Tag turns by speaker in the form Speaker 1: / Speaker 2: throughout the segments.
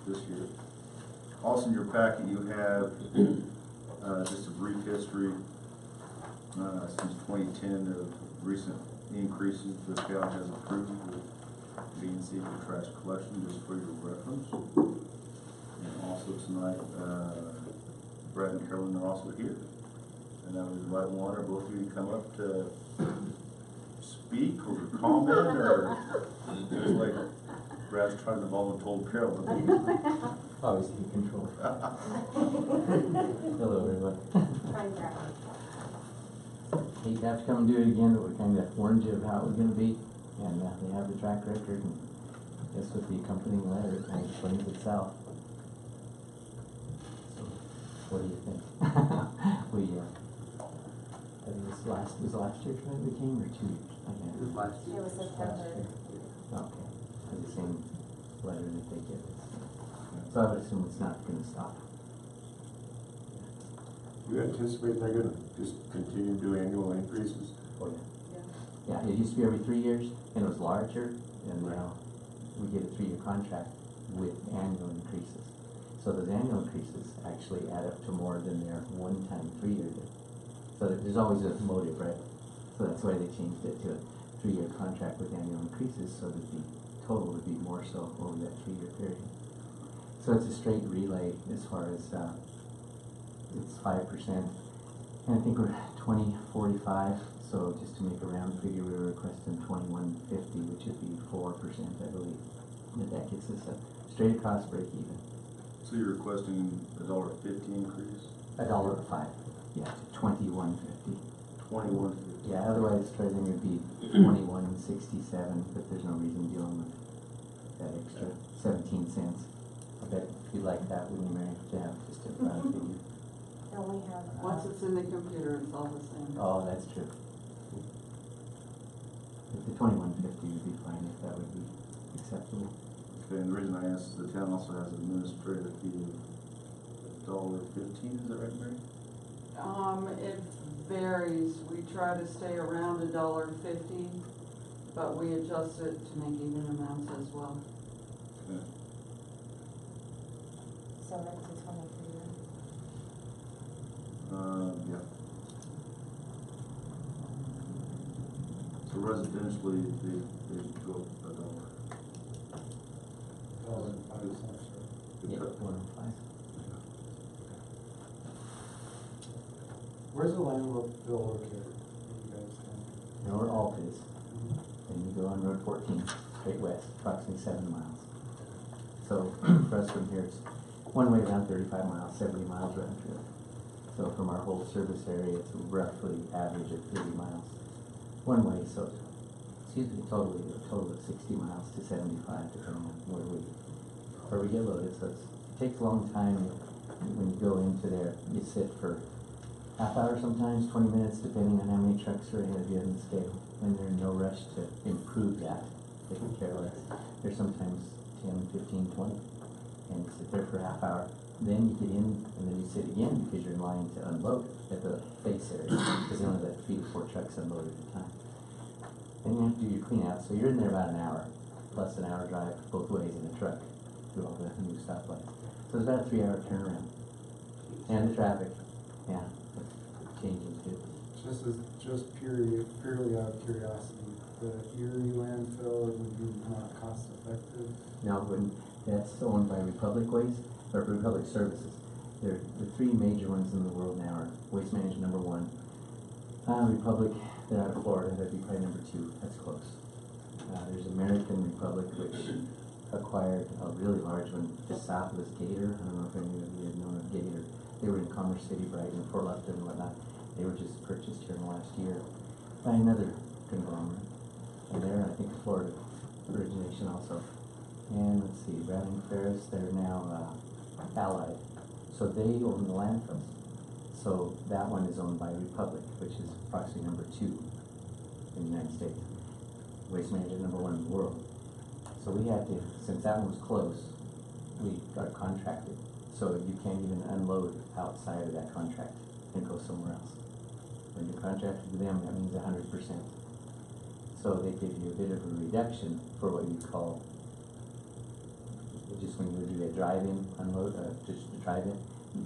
Speaker 1: this year. Also in your packet you have just a brief history since 2010 of recent increases the county has approved with B&C for trash collection, just for your reference. And also tonight, Brad and Carolyn are also here. And I would invite one or both of you to come up to speak or comment, or just like Brad's trying to volunteer Carolyn.
Speaker 2: Obviously control. Hello everyone. Hate to have to come and do it again, but we kind of warned you of how it was going to be, and they have the track record, and I guess with the accompanying letter, it kind of explains itself. So, what do you think? I think this was last year when we came, or 2 years?
Speaker 3: It was last year.
Speaker 4: It was September.
Speaker 2: Okay, so the same letter that they give us. So I would assume it's not going to stop.
Speaker 5: You anticipate they're going to just continue to do annual increases?
Speaker 2: Oh, yeah. Yeah, it used to be every 3 years, and it was larger, and now we get a 3-year contract with annual increases. So those annual increases actually add up to more than their one-time 3-year did. So there's always a motive, right? So that's why they changed it to a 3-year contract with annual increases, so that the total would be more so over that 3-year period. So it's a straight relay as far as it's 5%, and I think we're 2045. So just to make a round figure, we were requesting 2150, which would be 4%, I believe. And that gets us a straight across break even.
Speaker 1: So you're requesting $1.50 increase?
Speaker 2: $1.05, yeah, to 2150.
Speaker 1: 2150.
Speaker 2: Yeah, otherwise everything would be 2167, but there's no reason dealing with that extra 17 cents. I bet you'd like that, wouldn't you, Mary, to have just a round figure?
Speaker 4: Don't we have?
Speaker 3: Once it's in the computer, it's all the same.
Speaker 2: Oh, that's true. But the 2150 would be fine if that would be acceptable.
Speaker 1: Okay, and the reason I asked is the town also has an administrative fee of $1.15, is that right, Mary?
Speaker 3: It varies. We try to stay around $1.50, but we adjust it to make even amounts as well.
Speaker 1: Okay.
Speaker 4: So that's a 23.
Speaker 1: Yeah. So residentially, they go $1.
Speaker 2: Yeah, 105.
Speaker 6: Where's the landfill located? You guys think?
Speaker 2: You know where Alt is, and you go on Road 14, straight west, approximately 7 miles. So for us from here, it's one way around 35 miles, 70 miles round trip. So from our whole service area, it's roughly average of 30 miles one way. So, excuse me, total of 60 miles to 75, depending on where we get loaded. So it takes a long time. When you go into there, you sit for half hour, sometimes 20 minutes, depending on how many trucks are ahead of you in the scale. And they're in no rush to improve that. They can care less. They're sometimes 10, 15, 20, and you sit there for a half hour. Then you get in, and then you sit again because you're in line to unload at the face area, because they only let 3 to 4 trucks unload at a time. And you have to do your clean out, so you're in there about an hour, plus an hour drive both ways in the truck through all the new stoplights. So it's about a 3-hour turnaround. And the traffic, yeah, changing too.
Speaker 6: Just purely out of curiosity, the Erie landfill would be not cost effective?
Speaker 2: No, that's owned by Republic Waste, or Republic Services. They're the 3 major ones in the world now are Waste Management #1, Republic, they're out of Florida, that'd be probably #2, that's close. There's American Republic, which acquired a really large one just south of us, Gator. I don't know if any of you have known of Gator. They were in Commerce City, Brighton, Fort Lupton, and whatnot. They were just purchased here in the last year by another conglomerate. And they're, I think, Florida origination also. And let's see, Browning Ferris, they're now Allied. So they own the landfills. So that one is owned by Republic, which is approximately #2 in the United States. Waste Management #1 in the world. So we had to, since that one was close, we got contracted. So you can't even unload outside of that contract and go somewhere else. When you're contracted with them, that means 100%. So they give you a bit of a reduction for what you call It just when you do a drive-in unload, just a drive-in,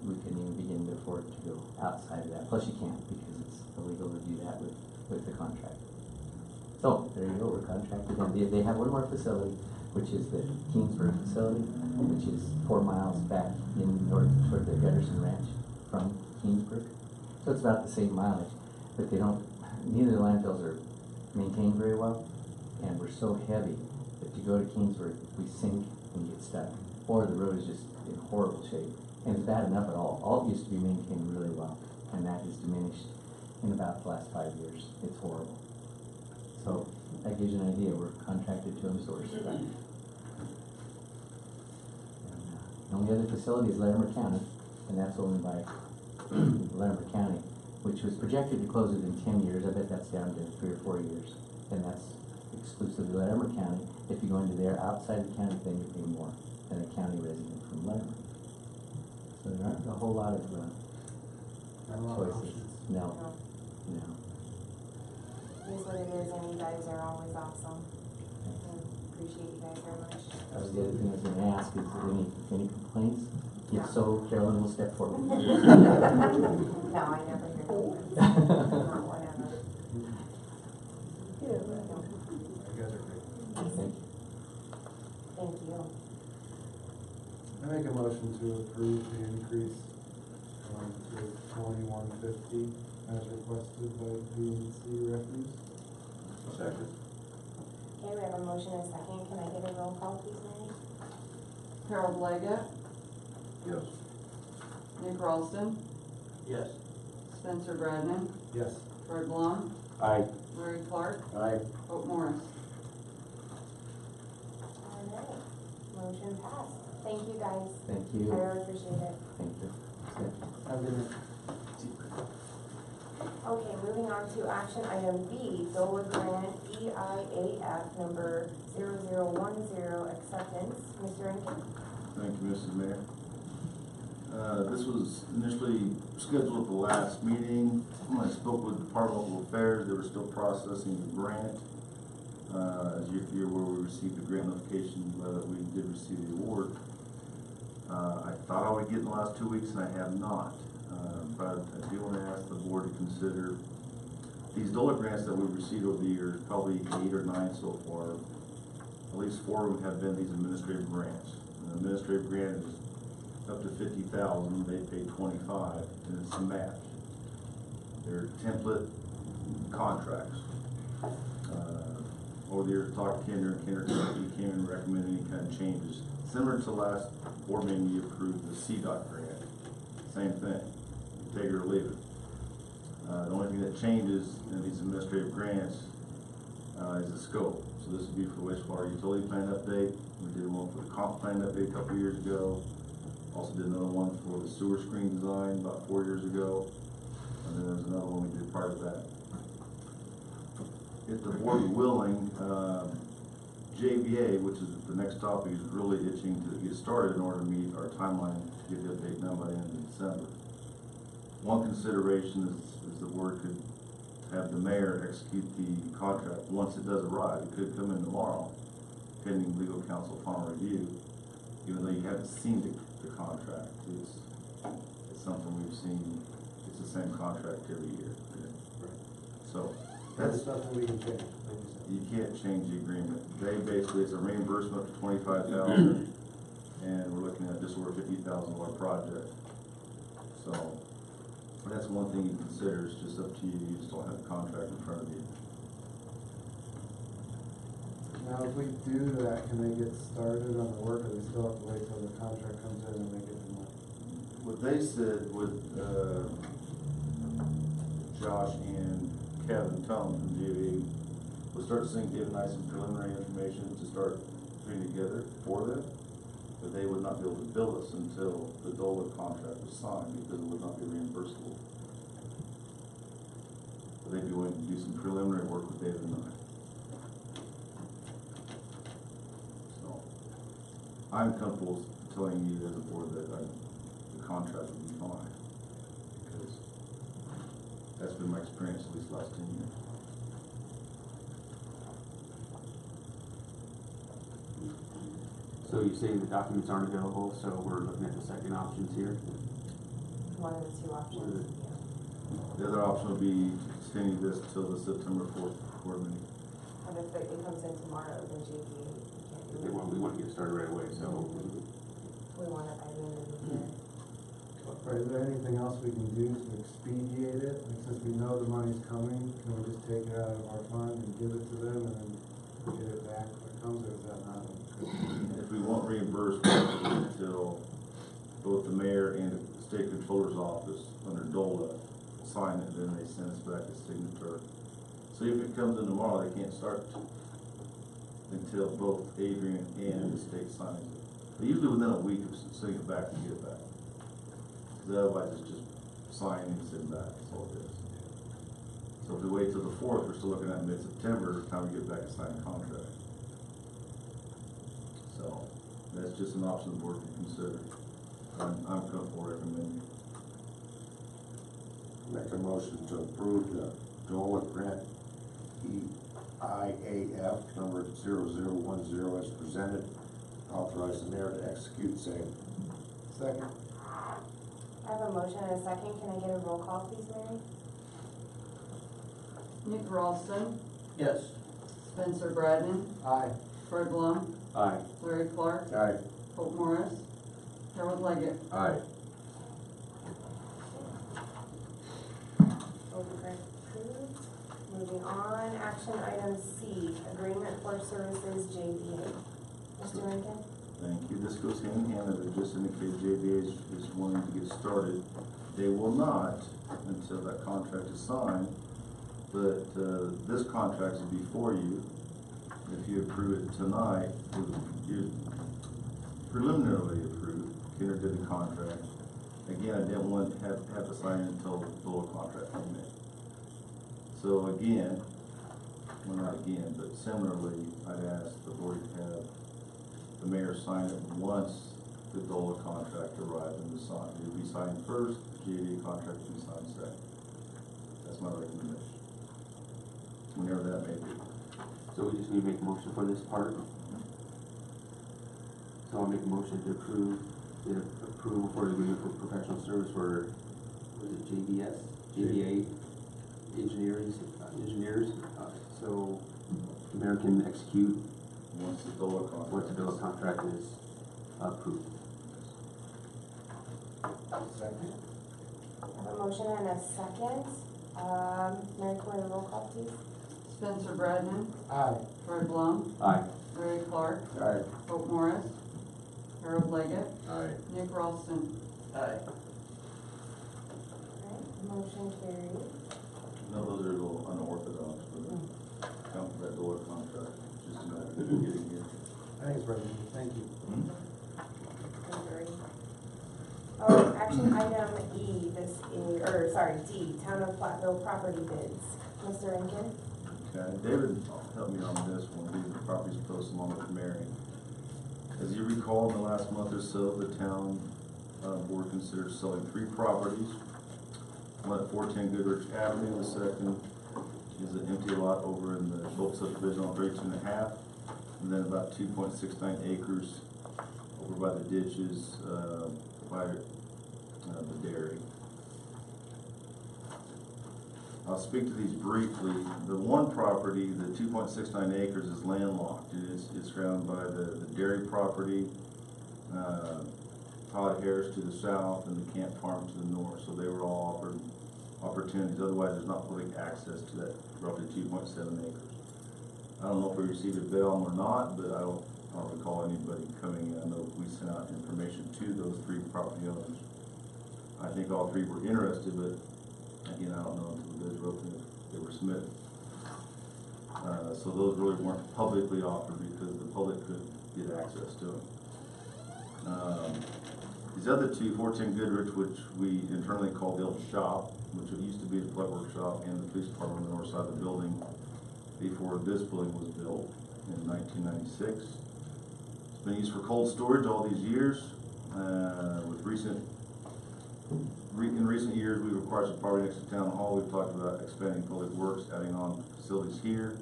Speaker 2: we couldn't even begin to afford to go outside of that. Plus you can't because it's illegal to do that with the contract. So there you go, we're contracted, and they have one more facility, which is the Kingsburg facility, which is 4 miles back in north toward the Gutterson Ranch from Kingsburg. So it's about the same mileage, but neither of the landfills are maintained very well, and we're so heavy that to go to Kingsburg, we sink and get stuck, or the road is just in horrible shape. And it's bad enough at all. All used to be maintained really well, and that has diminished in about the last 5 years. It's horrible. So that gives you an idea. We're contracted to them source. And, the only other facility is Larimer County, and that's owned by Larimer County, which was projected to close within 10 years. I bet that's down to 3 or 4 years, and that's exclusively Larimer County. If you go into there outside the county, then you pay more than a county resident from Larimer. So there aren't a whole lot of choices. No.
Speaker 4: It is what it is, and you guys are always awesome. And appreciate you guys very much.
Speaker 2: That was the other thing I was going to ask, is there any complaints? If so, Carolyn will step forward.
Speaker 4: No, I never hear complaints. Not whatever.
Speaker 6: You guys are great.
Speaker 2: Thank you.
Speaker 4: Thank you.
Speaker 6: I make a motion to approve the increase to $21.50 as requested by B&C Refuse.
Speaker 5: Second.
Speaker 4: Okay, we have a motion and a second. Can I get a roll call, please, Mary?
Speaker 3: Harold Leggett,
Speaker 5: Yes.
Speaker 3: Nick Ralston,
Speaker 5: Yes.
Speaker 3: Spencer Bradnan,
Speaker 6: Yes.
Speaker 3: Fred Blum,
Speaker 5: Aye.
Speaker 3: Murray Clark,
Speaker 5: Aye.
Speaker 3: Hope Morris.
Speaker 4: All right. Motion passed. Thank you, guys.
Speaker 2: Thank
Speaker 4: I
Speaker 2: you.
Speaker 4: really appreciate it.
Speaker 2: Thank you.
Speaker 6: Have a good night.
Speaker 4: Okay, moving on to action item B, DOLA grant EIAF number 0010 acceptance. Mr. Rankin?
Speaker 1: Thank you, Mrs. Mayor. This was initially scheduled at the last meeting. When I spoke with Departmental Affairs, they were still processing the grant. As you're aware, we received the grant notification, but we did receive the award. I thought I would get in the last 2 weeks, and I have not. But I do want to ask the board to consider these DOLA grants that we've received over the years, probably 8 or 9 so far. At least 4 of them have been these administrative grants. An administrative grant is up to $50,000, they pay $25,000, and it's a match. They're template contracts. Over the years, talked to Kinder Company came and recommended any kind of changes. Similar to last board meeting, we approved the CDOT grant. Same thing, take it or leave it. The only thing that changes in these administrative grants is the scope. So this would be for wastewater utility plan update. We did one for the comp plan update a couple years ago. Also did another one for the sewer screen design about 4 years ago. And then there's another one we did prior to that. If the board is willing, JVA, which is the next topic, is really itching to get started in order to meet our timeline to get the update done by the end of December. One consideration is the board could have the mayor execute the contract once it does arrive. It could come in tomorrow, pending legal counsel final review, even though you haven't seen the contract. It's something we've seen. It's the same contract every year. So
Speaker 6: That's nothing we can change, like you said.
Speaker 1: you can't change the agreement. They basically, it's a reimbursement for $25,000, and we're looking at just over $50,000 project. So that's one thing you consider. It's just up to you. You just don't have the contract in front of you.
Speaker 6: Now, if we do that, can they get started on the work, or do we still have to wait till the contract comes in and they get the money?
Speaker 1: What they said with Josh and Kevin Tone from GV, we'll start giving nice and preliminary information to start putting together for them, but they would not be able to bill us until the DOLA contract was signed because it would not be reimbursable. But they'd be willing to do some preliminary work with David and I. So I'm comfortable telling you as a board that the contract would be fine, because that's been my experience at least the last 10 years.
Speaker 5: So
Speaker 7: you're saying the documents aren't available, so we're looking at the second options here?
Speaker 4: One of the two options, yeah.
Speaker 1: The other option would be extending this till the September 4th board meeting.
Speaker 4: But if it comes in tomorrow, then JPA, we can't do it.
Speaker 7: We want to get started right away, so.
Speaker 4: We want it by the end of the year.
Speaker 6: Right, is there anything else we can do to expedite it? Like, since we know the money's coming, can we just take it out of our fund and give it to them and then get it back when it comes, or is that not?
Speaker 1: If we want reimbursement until both the mayor and the state controller's office under DOLA sign it, then they send us back a signature. So if it comes in tomorrow, they can't start until both Adrian and the state signs it. But usually within a week of sending it back, we get it back. Because otherwise it's just sign and send back, that's all it is. So if we wait till the 4th, we're still looking at mid-September, time to get back a signed contract. So that's just an option the board can consider. I'm comfortable recommending.
Speaker 5: Make a motion to approve the DOLA grant EIAF number 0010 as presented. Authorize the mayor to execute same.
Speaker 6: Second.
Speaker 4: I have a motion and a second. Can I get a roll call, please, Mary?
Speaker 3: Nick Ralston,
Speaker 7: Yes.
Speaker 3: Spencer Bradnan,
Speaker 6: Aye.
Speaker 3: Fred Blum,
Speaker 7: Aye.
Speaker 3: Larry Clark,
Speaker 5: Aye.
Speaker 3: Hope Morris, Harold Leggett.
Speaker 7: Aye.
Speaker 4: Both grant approved. Moving on, action item C, agreement for services JVA. Mr. Rankin?
Speaker 1: Thank you. This goes hand in hand, as I just indicated, JVA is wanting to get started. They will not until that contract is signed, but this contract is before you. If you approve it tonight, you preliminarily approved, Kinder did the contract. Again, I didn't want to have to sign it until the full contract came in. So again, well not again, but similarly, I'd ask the board to have the mayor sign it once the DOLA contract arrives in the sign. It will be signed first, the JVA contract will be signed second. That's my recommendation. Whenever that may be.
Speaker 7: So we just need to make a motion for this part. So I'll make a motion to approve the approval for the agreement for professional service for, was it JBS? JVA engineers. So the mayor can execute
Speaker 1: Once the DOLA contract.
Speaker 7: once the DOLA contract is approved.
Speaker 6: Second.
Speaker 4: I have a motion and a second. Mary, can we have a roll call, please?
Speaker 3: Spencer Bradnan,
Speaker 6: Aye.
Speaker 3: Fred Blum,
Speaker 7: Aye.
Speaker 3: Larry Clark,
Speaker 5: Aye.
Speaker 3: Hope Morris, Harold Leggett,
Speaker 5: Aye.
Speaker 3: Nick Ralston.
Speaker 7: Aye.
Speaker 4: Alright, motion carried.
Speaker 1: No, those are a little unorthodox for the that DOLA contract, just a matter of getting here.
Speaker 6: I think it's ready. Thank you.
Speaker 4: Action item E, D, Town of Platteville property bids. Mr. Rankin?
Speaker 1: Okay, David helped me on this one, these are properties posted along with Mary. As you recall, in the last month or so, the town board considered selling 3 properties. One at 410 Goodrich Avenue, the second is an empty lot over in the Schultz subdivision on 32.5, and then about 2.69 acres over by the ditches by the dairy. I'll speak to these briefly. The one property, the 2.69 acres, is landlocked. It's surrounded by the dairy property, Todd Harris to the south, and the Camp Farm to the north. So they were all offered opportunities. Otherwise, there's not public access to that roughly 2.7 acres. I don't know if we received a bid on them or not, but I don't recall anybody coming in. I know we sent out information to those 3 property owners. I think all 3 were interested, but again, I don't know until the bids were open if they were submitted. So those really weren't publicly offered because the public could get access to them. These other 2, 410 Goodrich, which we internally called the old shop, which it used to be the plug workshop and the police department on the north side of the building before this building was built in 1996. It's been used for cold storage all these years. In recent years, we've acquired some property next to Town Hall. We've talked about expanding public works, adding on facilities here.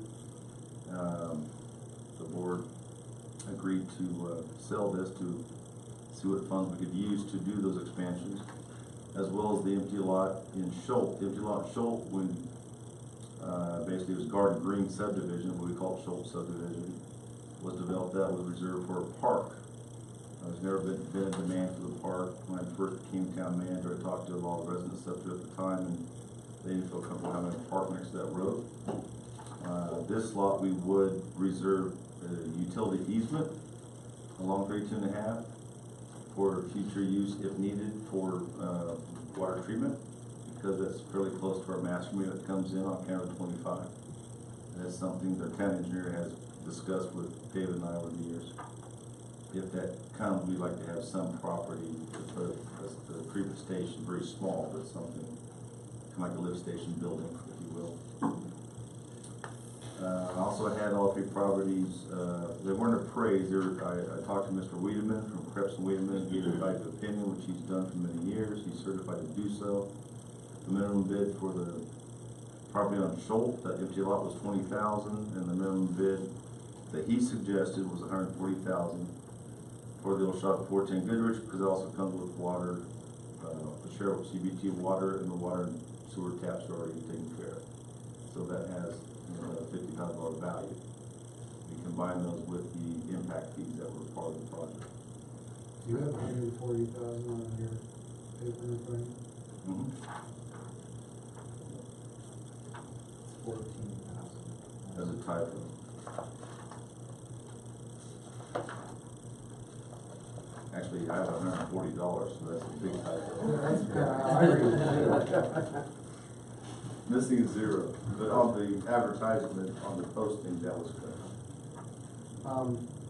Speaker 1: The board agreed to sell this to see what funds we could use to do those expansions, as well as the empty lot in Schultz. The empty lot in Schultz, when basically it was Garden Green subdivision, what we call it Schultz subdivision, was developed. That was reserved for a park. There's never been a demand for the park. When I first became town manager, I talked to a lot of residents up there at the time, and they didn't feel comfortable having a park next to that road. This lot we would reserve a utility easement along 32.5 for future use if needed for water treatment, because that's fairly close to our master meter that comes in on County 25. And that's something the town engineer has discussed with David and I over the years. If that comes, we'd like to have some property to put the treatment station, very small, but something kind of like a lift station building, if you will. I also had all three properties, they weren't appraised. I talked to Mr. Wiedemann from Krebs and Wiedemann. He provided an opinion, which he's done for many years. He's certified to do so. The minimum bid for the property on Schultz, that empty lot, was $20,000, and the minimum bid that he suggested was $140,000 for the old shop at 410 Goodrich, because it also comes with water, the share of CBT water, and the water and sewer taps are already taken care of. So that has a $50,000 value. We combine those with the impact fees that were part of the project.
Speaker 6: Do you have 140,000 on your paper in front of you?
Speaker 1: Mm-hmm.
Speaker 6: 14,000.
Speaker 1: As a typo. Actually, I have $140, so that's a big typo.
Speaker 6: That's kind of how I read it.
Speaker 1: Missing is zero, but on the advertisement, on the posting, that was correct.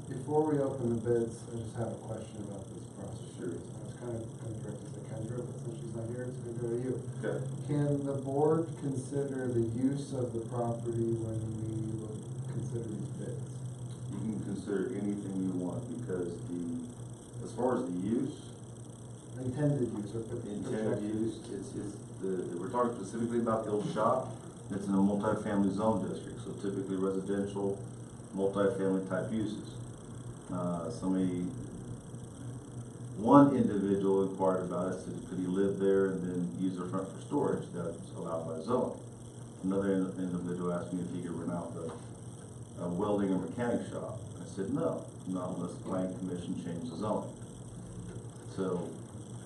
Speaker 6: Before we open the bids, I just have a question about this process.
Speaker 1: Sure.
Speaker 6: I was kind of directed to Kendra, but since she's not here, it's going to go to you.
Speaker 1: Okay.
Speaker 6: Can the board consider the use of the property when we consider these bids?
Speaker 1: You can consider anything you want, because as far as the use,
Speaker 6: Intended use or
Speaker 1: intended use, we're talking specifically about the old shop. It's in a multifamily zone district, so typically residential, multifamily type uses. One individual inquired about it, said could he live there and then use the front for storage? That's allowed by zone. Another individual asked me if he could rent out the welding or mechanic shop. I said no, not unless the planning commission changed the zoning. So,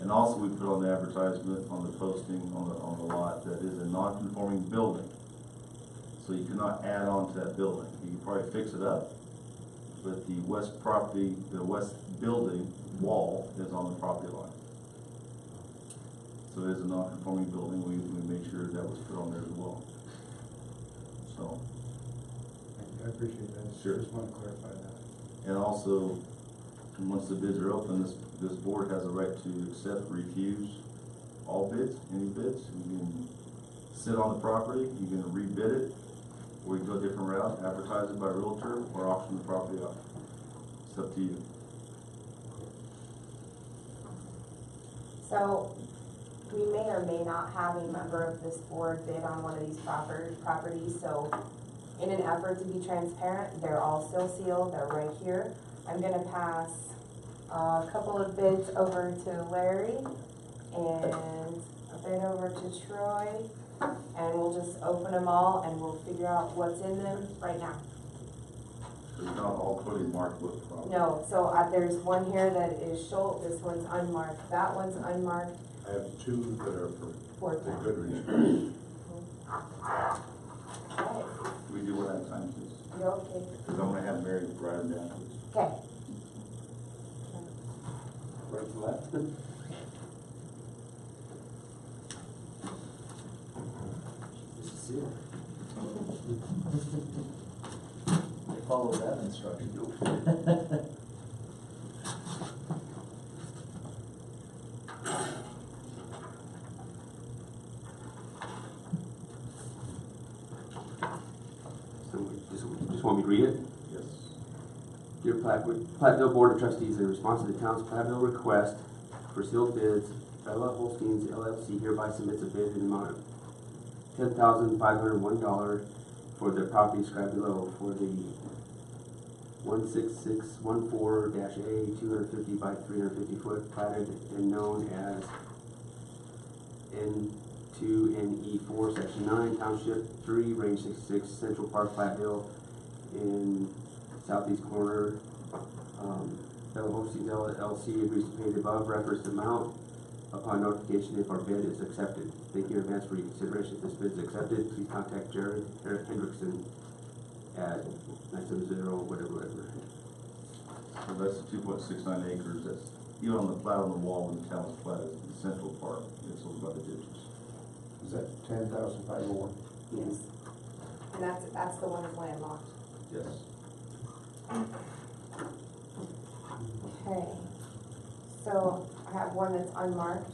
Speaker 1: and also we put on the advertisement, on the posting, on the lot, that is a non-conforming building. So you cannot add on to that building. You can probably fix it up, but the west property, the west building wall is on the property line. So it is a non-conforming building. We made sure that was put on there as well. So.
Speaker 6: Thank you, I appreciate that.
Speaker 1: Sure.
Speaker 6: Just want to clarify that.
Speaker 1: And also, once the bids are open, this board has a right to accept, refuse all bids, any bids. You can sit on the property, you can rebid it, or you can go a different route, advertise it by realtor, or auction the property off. It's up to you.
Speaker 4: So, we may or may not have a member of this board bid on one of these properties, so in an effort to be transparent, they're all still sealed, they're right here. I'm gonna pass a couple of bids over to Larry and a bid over to Troy, and we'll just open them all and we'll figure out what's in them right now.
Speaker 1: It's not all totally marked with property.
Speaker 4: No, so there's one here that is Schultz, this one's unmarked, that one's unmarked.
Speaker 5: I have two that are for the
Speaker 4: Fourth.
Speaker 5: Goodrich.
Speaker 4: Okay,
Speaker 1: We do one at a time, please.
Speaker 4: you okay?
Speaker 1: Because I'm gonna have Mary write them down, please.
Speaker 4: Okay.
Speaker 7: Right to left. This is it.
Speaker 2: Follow that instruction.
Speaker 7: So just want me to read it?
Speaker 1: Yes.
Speaker 7: Dear Platteville Board of Trustees, in response to the town's Platteville request for sealed bids, Bella Holstein's LLC hereby submits a bid in the amount of $10,501 for the property described below for the 16614-A, 250 by 350 foot, platted and known as N2NE4, Section 9, Township 3, Range 66, Central Park, Platteville, in southeast corner. Fellow Horseshoes LLC agrees to pay the above referenced amount upon notification if our bid is accepted. Thank you in advance for your consideration. If this bid is accepted, please contact Jared Hendrickson at 970 whatever.
Speaker 1: So that's the 2.69 acres, that's, even on the plat on the wall when the town was platted, the central part, it's over by the ditches.
Speaker 5: Is that 10,501?
Speaker 4: Yes. And that's the one that's landlocked.
Speaker 1: Yes.
Speaker 4: Okay, so I have one that's unmarked.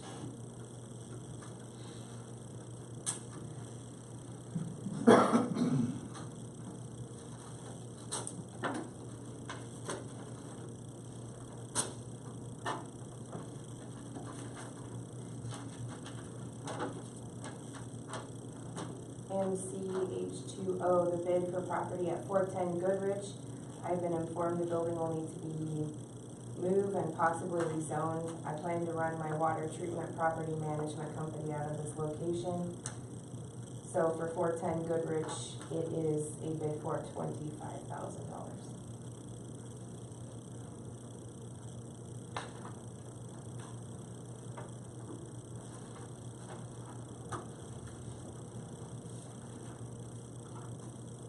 Speaker 4: MCH2O, the bid for property at 410 Goodrich. I've been informed the building will need to be moved and possibly rezoned. I plan to run my water treatment property management company out of this location. So for 410 Goodrich, it is a bid for $25,000.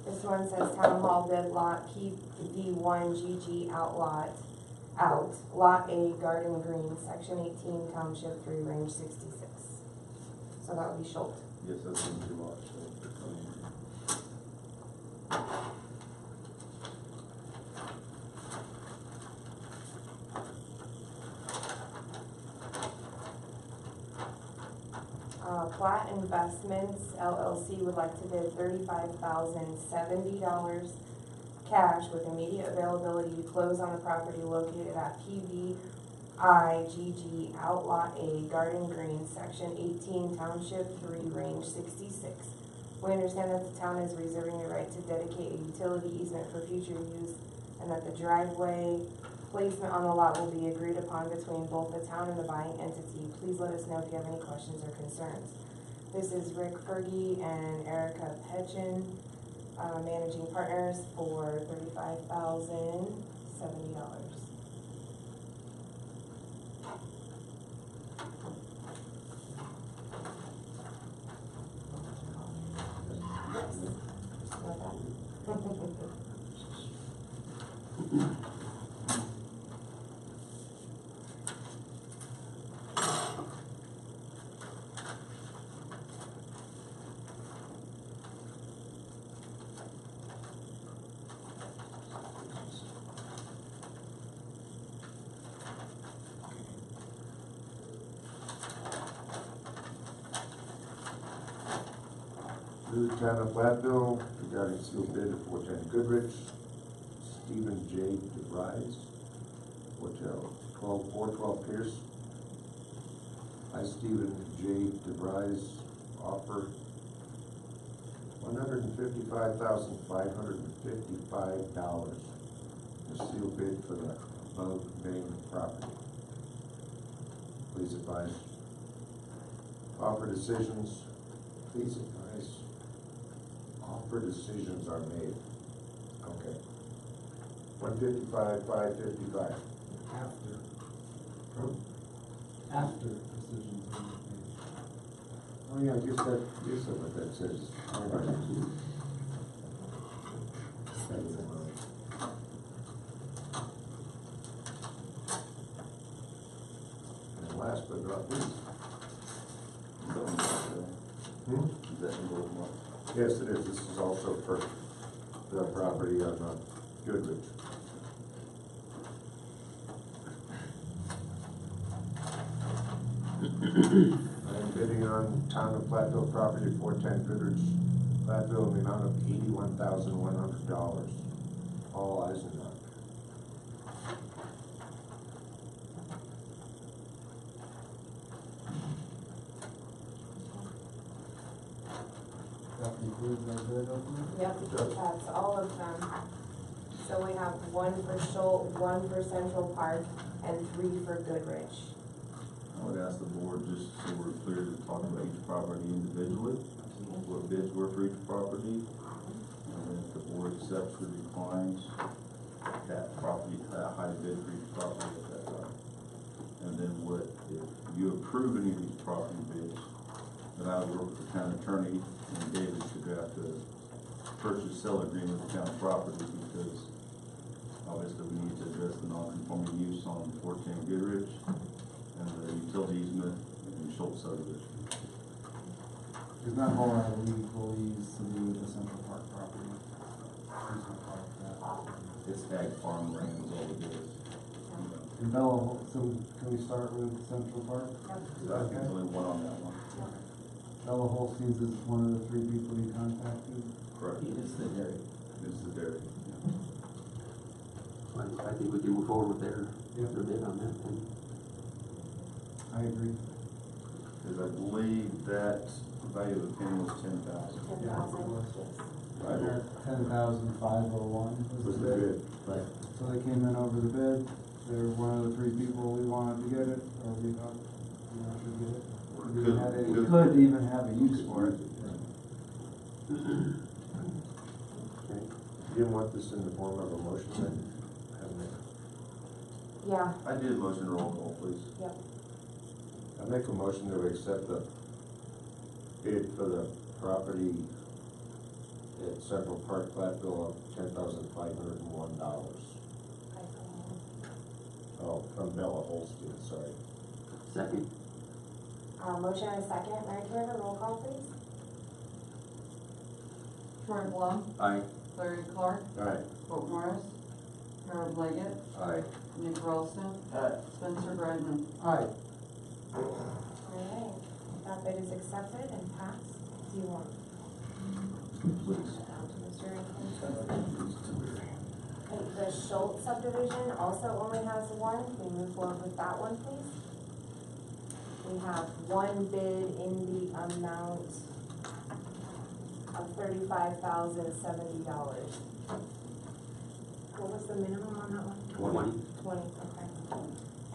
Speaker 4: This one says Town Hall bid lot, keep D1 GG out, lot A, Garden Green, Section 18, Township 3, Range 66. So that would be Schultz.
Speaker 1: Yes, that's in too much, so.
Speaker 4: Platte Investments LLC would like to bid $35,070 cash with immediate availability to close on the property located at PVIGG Outlot A, Garden Green, Section 18, Township 3, Range 66. We understand that the town is reserving the right to dedicate a utility easement for future use and that the driveway placement on the lot will be agreed upon between both the town and the buying entity. Please let us know if you have any questions or concerns. This is Rick Fergie and Erica Petchin, managing partners for $35,070.
Speaker 5: Town of Platteville regarding sealed bid at 410 Goodrich. Stephen J. DeVries, Hotel 412 Pierce. I, Stephen J. DeVries, offer $155,555 to seal bid for the above named property. Please advise. Offer decisions. Please advise. Offer decisions are made. Okay. 155,555.
Speaker 6: After decisions are made.
Speaker 5: Oh yeah, you said what that says. All right. And last but not least.
Speaker 1: Is that in both months?
Speaker 5: Yes, it is. This is also for the property on Goodrich. I'm bidding on Town of Platteville property, 410 Goodrich, Platteville, in the amount of $81,100. All eyes and none.
Speaker 6: That concludes our bid opening.
Speaker 4: Yep, that's all of them. So we have one for Schultz, one for Central Park, and 3 for Goodrich.
Speaker 1: I would ask the board, just so we're clear, to talk about each property individually, what bids were for each property, and then if the board accepts or declines that property, that high bid for each property at that time. And then what, if you approve any of these property bids, then I would work with the town attorney and David to draft a purchase-sell agreement with the town property, because obviously we need to address the non-conforming use on 410 Goodrich and the utility easement in Schultz subdivision.
Speaker 6: There's not a whole lot of legalese to do with the Central Park property. There's no part of that.
Speaker 1: It's ag farm land is all it is.
Speaker 6: And Bella, so can we start with Central Park?
Speaker 1: I think there's only one on that one.
Speaker 6: Bella Holstein's is one of the 3 people you contacted.
Speaker 1: Correct.
Speaker 2: It is the dairy.
Speaker 1: This is the dairy.
Speaker 7: I think we can move forward with their bid on that then.
Speaker 6: I agree.
Speaker 1: Because I believe that value of the pin was 10,000.
Speaker 4: 10,000, yes.
Speaker 1: Right.
Speaker 6: 10,501 was the bid.
Speaker 1: Right.
Speaker 6: So they came in over the bid. They're one of the 3 people we wanted to get it, or we thought we should get it. We could even have a use for it.
Speaker 5: Okay. You didn't want this in the form of a motion then?
Speaker 4: Yeah,
Speaker 1: I did motion roll call, please.
Speaker 4: yep.
Speaker 5: I make a motion to accept the bid for the property at Central Park, Platteville of $10,501. Oh, from Bella Holstein, sorry.
Speaker 7: Second.
Speaker 4: Motion and a second. Mary, can we have a roll call, please?
Speaker 3: Troy Blum,
Speaker 7: Aye.
Speaker 3: Larry Clark,
Speaker 5: Aye.
Speaker 3: Hope Morris, Harold Leggett,
Speaker 5: Aye.
Speaker 3: Nick Ralston, Spencer Bradman.
Speaker 6: Aye.
Speaker 4: Alright, that bid is accepted and passed. Do you want?
Speaker 1: Please.
Speaker 4: Down to Mr. Rankin. Okay, the Schultz subdivision also only has one. Can we move forward with that one, please? We have one bid in the amount of $35,070. What was the minimum on that one?
Speaker 7: 20.
Speaker 4: 20, okay.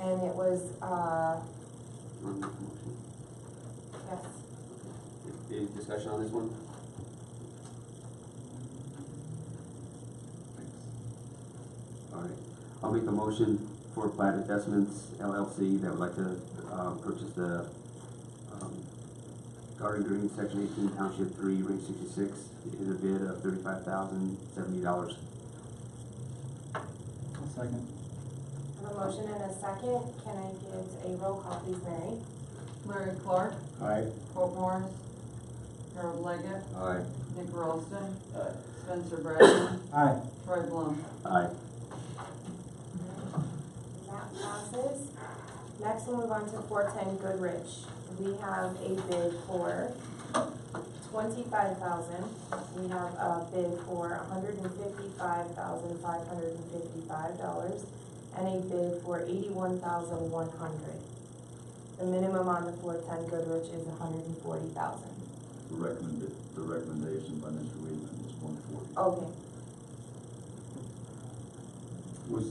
Speaker 4: And it was, yes,
Speaker 7: Any discussion on this one? All right, I'll make the motion for Platte Investments LLC that would like to purchase the Garden Green, Section 18, Township 3, Range 66, is a bid of $35,070.
Speaker 6: Second.
Speaker 4: I have a motion and a second. Can I get a roll call, please, Mary?
Speaker 3: Larry Clark,
Speaker 5: Aye.
Speaker 3: Hope Morris, Harold Leggett,
Speaker 5: Aye.
Speaker 3: Nick Ralston, Spencer Bradman,
Speaker 6: Aye.
Speaker 3: Troy Blum.
Speaker 7: Aye.
Speaker 4: That passes. Next, we'll move on to 410 Goodrich. We have a bid for $25,000. We have a bid for $155,555, and a bid for $81,100. The minimum on the 410 Goodrich is $140,000.
Speaker 1: The recommendation by Mr. Weedman was 140.
Speaker 4: Okay.
Speaker 5: Was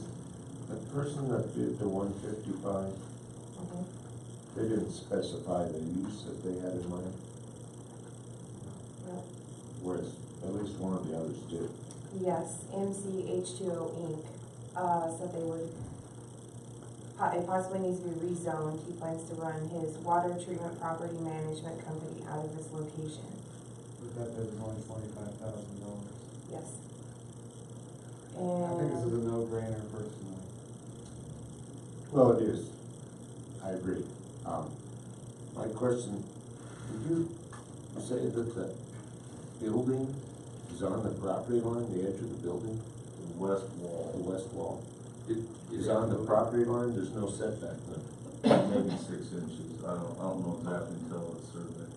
Speaker 5: the person that bid the 155, they didn't specify the use that they had in mind?
Speaker 4: Yep.
Speaker 5: Whereas at least one of the others did.
Speaker 4: Yes, MCH2O Inc. Said they would, it possibly needs to be rezoned. He plans to run his water treatment property management company out of this location.
Speaker 6: But that bid is only $25,000.
Speaker 4: Yes.
Speaker 6: I think this is a no-brainer personally.
Speaker 5: Well, it is. I agree. My question, did you say that the building is on the property line, the edge of the building?
Speaker 1: The west wall.
Speaker 5: The west wall.
Speaker 7: It
Speaker 5: Is on the property line, there's no setback then?
Speaker 1: Maybe 6 inches. I don't know exactly until it's surveyed.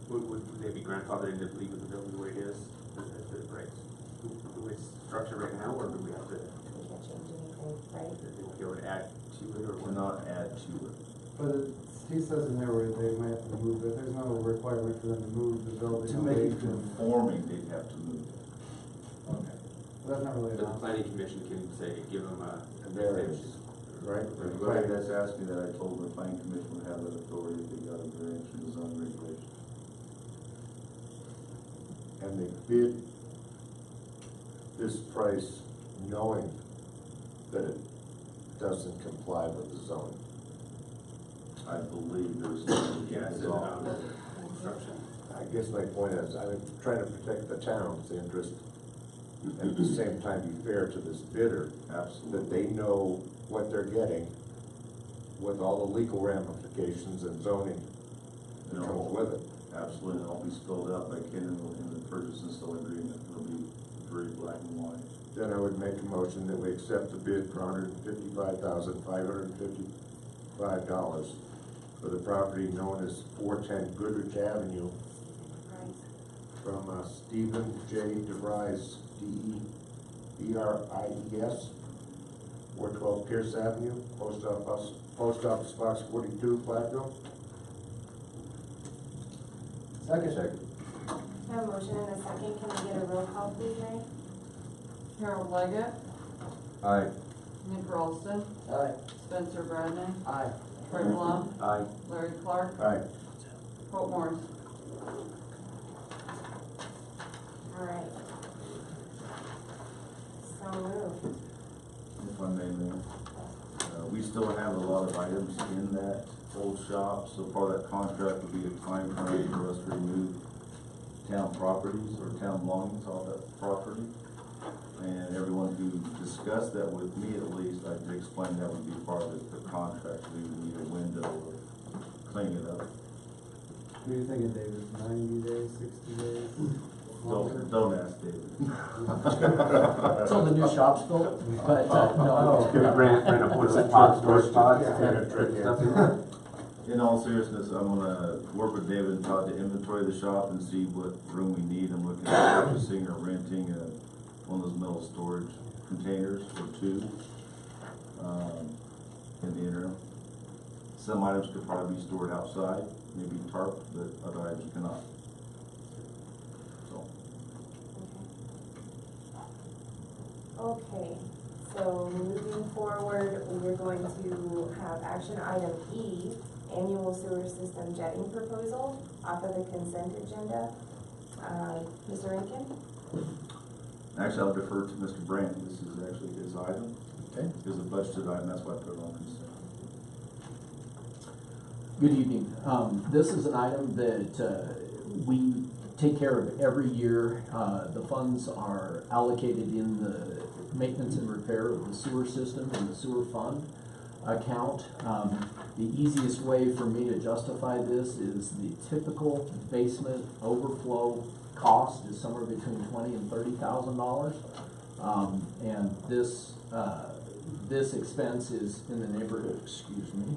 Speaker 7: Would they be grandfathered into leaving the building the way it is, the breaks, the way it's structured right now, or do we have to,
Speaker 4: We can't change anything, right?
Speaker 7: they would add to it, or
Speaker 1: Or
Speaker 7: what?
Speaker 1: not add to it.
Speaker 6: But he says in there where they might have to move it. There's no requirement for them to move the building.
Speaker 1: To make
Speaker 6: away
Speaker 1: it
Speaker 6: from-
Speaker 1: conforming, they'd have to move it.
Speaker 6: Okay. That's not really
Speaker 7: The
Speaker 6: an option.
Speaker 7: planning commission can say, give them a
Speaker 5: Variance,
Speaker 7: extension.
Speaker 5: right?
Speaker 1: Everybody that's asking that, I told the planning commission would have that authority if they got a variance from the zoning regulation.
Speaker 5: And they bid this price knowing that it doesn't comply with the zoning.
Speaker 1: I believe there's no
Speaker 7: Yeah, it's
Speaker 1: involved.
Speaker 7: construction.
Speaker 5: I guess my point is, I'm trying to protect the town's interest, and at the same time be fair to this bidder,
Speaker 1: Absolutely.
Speaker 5: that they know what they're getting with all the legal ramifications and zoning that
Speaker 1: No.
Speaker 5: comes with it.
Speaker 1: Absolutely, and it'll be spelled out by Ken in the purchase and sale agreement. It'll be very black and white.
Speaker 5: Then I would make a motion that we accept the bid for $155,555 for the property known as 410 Goodrich Avenue from Stephen J. DeVries, D-E-V-R-I-E-S, 412 Pierce Avenue, Post Office Box 42, Platteville.
Speaker 6: Second.
Speaker 4: I have a motion and a second, can we get a roll call please, Ray?
Speaker 3: Harold Leggett,
Speaker 1: Aye.
Speaker 3: Nick Ralston,
Speaker 6: Aye.
Speaker 3: Spencer Bradnan,
Speaker 6: Aye.
Speaker 3: Troy Plum,
Speaker 7: Aye.
Speaker 3: Larry Clark,
Speaker 5: Aye.
Speaker 3: Hope Morris.
Speaker 4: Alright. So moved.
Speaker 1: If I may, Mayor. We still have a lot of items in that old shop, so part of that contract would be a time frame for us to remove town properties or town belongings off that property. And everyone who discussed that with me, at least, I did explain that would be part of the contract. We would need a window of cleaning it up.
Speaker 6: What are you thinking, David? 90 days, 60 days?
Speaker 1: Don't ask David.
Speaker 8: So the new shop's built, but, no.
Speaker 7: Rent a horse pod, storage pods,
Speaker 5: Yeah.
Speaker 7: put stuff in there.
Speaker 1: In all seriousness, I'm gonna work with David and Todd to inventory the shop and see what room we need. I'm looking at purchasing or renting one of those metal storage containers or two, in the interim. Some items could probably be stored outside, maybe tarp, but other items cannot. So,
Speaker 4: Okay, so moving forward, we're going to have action item E, annual sewer system jetting proposal off of the consent agenda. Mr. Rankin?
Speaker 1: actually, I'll defer to Mr. Brand. This is actually his item.
Speaker 8: Okay.
Speaker 1: It's a budgeted item, that's why I put it on consent.
Speaker 8: Good evening. This is an item that we take care of every year. The funds are allocated in the maintenance and repair of the sewer system and the sewer fund account. The easiest way for me to justify this is the typical basement overflow cost is somewhere between $20,000 and $30,000. And this expense is in the neighborhood, excuse me.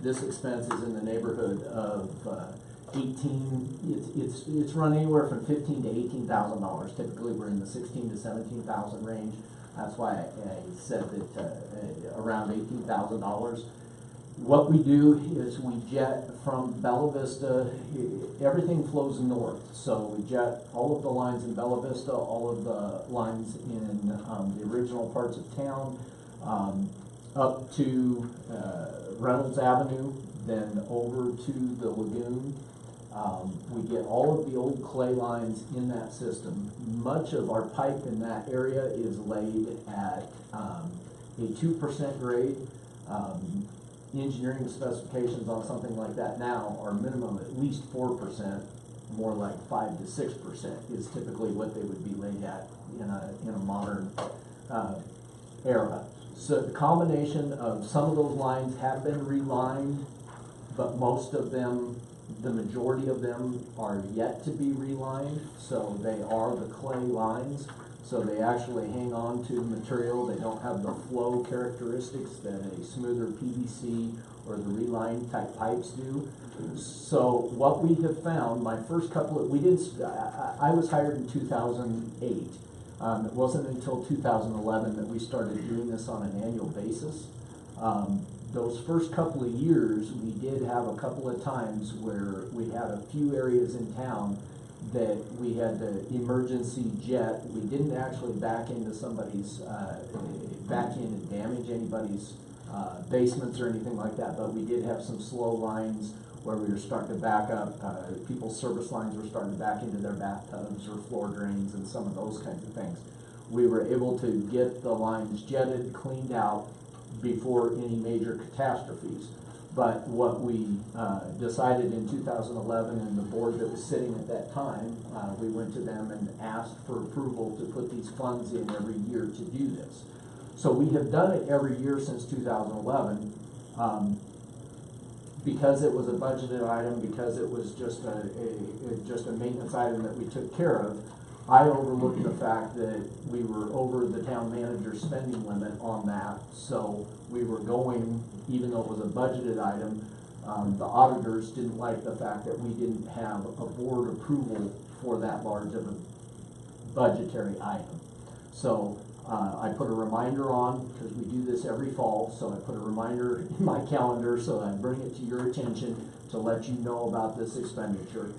Speaker 8: This expense is in the neighborhood of 18. It's run anywhere from $15,000 to $18,000. Typically, we're in the $16,000 to $17,000 range. That's why I said that around $18,000. What we do is we jet from Bella Vista. Everything flows north, so we jet all of the lines in Bella Vista, all of the lines in the original parts of town, up to Reynolds Avenue, then over to the lagoon. We get all of the old clay lines in that system. Much of our pipe in that area is laid at a 2% grade. Engineering specifications on something like that now are minimum at least 4%, more like 5 to 6% is typically what they would be laid at in a modern era. So the combination of some of those lines have been relined, but most of them, the majority of them are yet to be relined, so they are the clay lines. So they actually hang on to the material. They don't have the flow characteristics that a smoother PVC or the relined type pipes do. So what we have found, my first couple of, I was hired in 2008. It wasn't until 2011 that we started doing this on an annual basis. Those first couple of years, we did have a couple of times where we had a few areas in town that we had the emergency jet. We didn't actually back into somebody's, back in and damage anybody's basements or anything like that, but we did have some slow lines where we were starting to back up, people's service lines were starting to back into their bathtubs or floor drains and some of those kinds of things. We were able to get the lines jetted, cleaned out before any major catastrophes. But what we decided in 2011, and the board that was sitting at that time, we went to them and asked for approval to put these funds in every year to do this. So we have done it every year since 2011. Because it was a budgeted item, because it was just a maintenance item that we took care of, I overlooked the fact that we were over the town manager's spending limit on that. So we were going, even though it was a budgeted item, the auditors didn't like the fact that we didn't have a board approval for that large of a budgetary item. So I put a reminder on, because we do this every fall, so I put a reminder in my calendar so I bring it to your attention to let you know about this expenditure.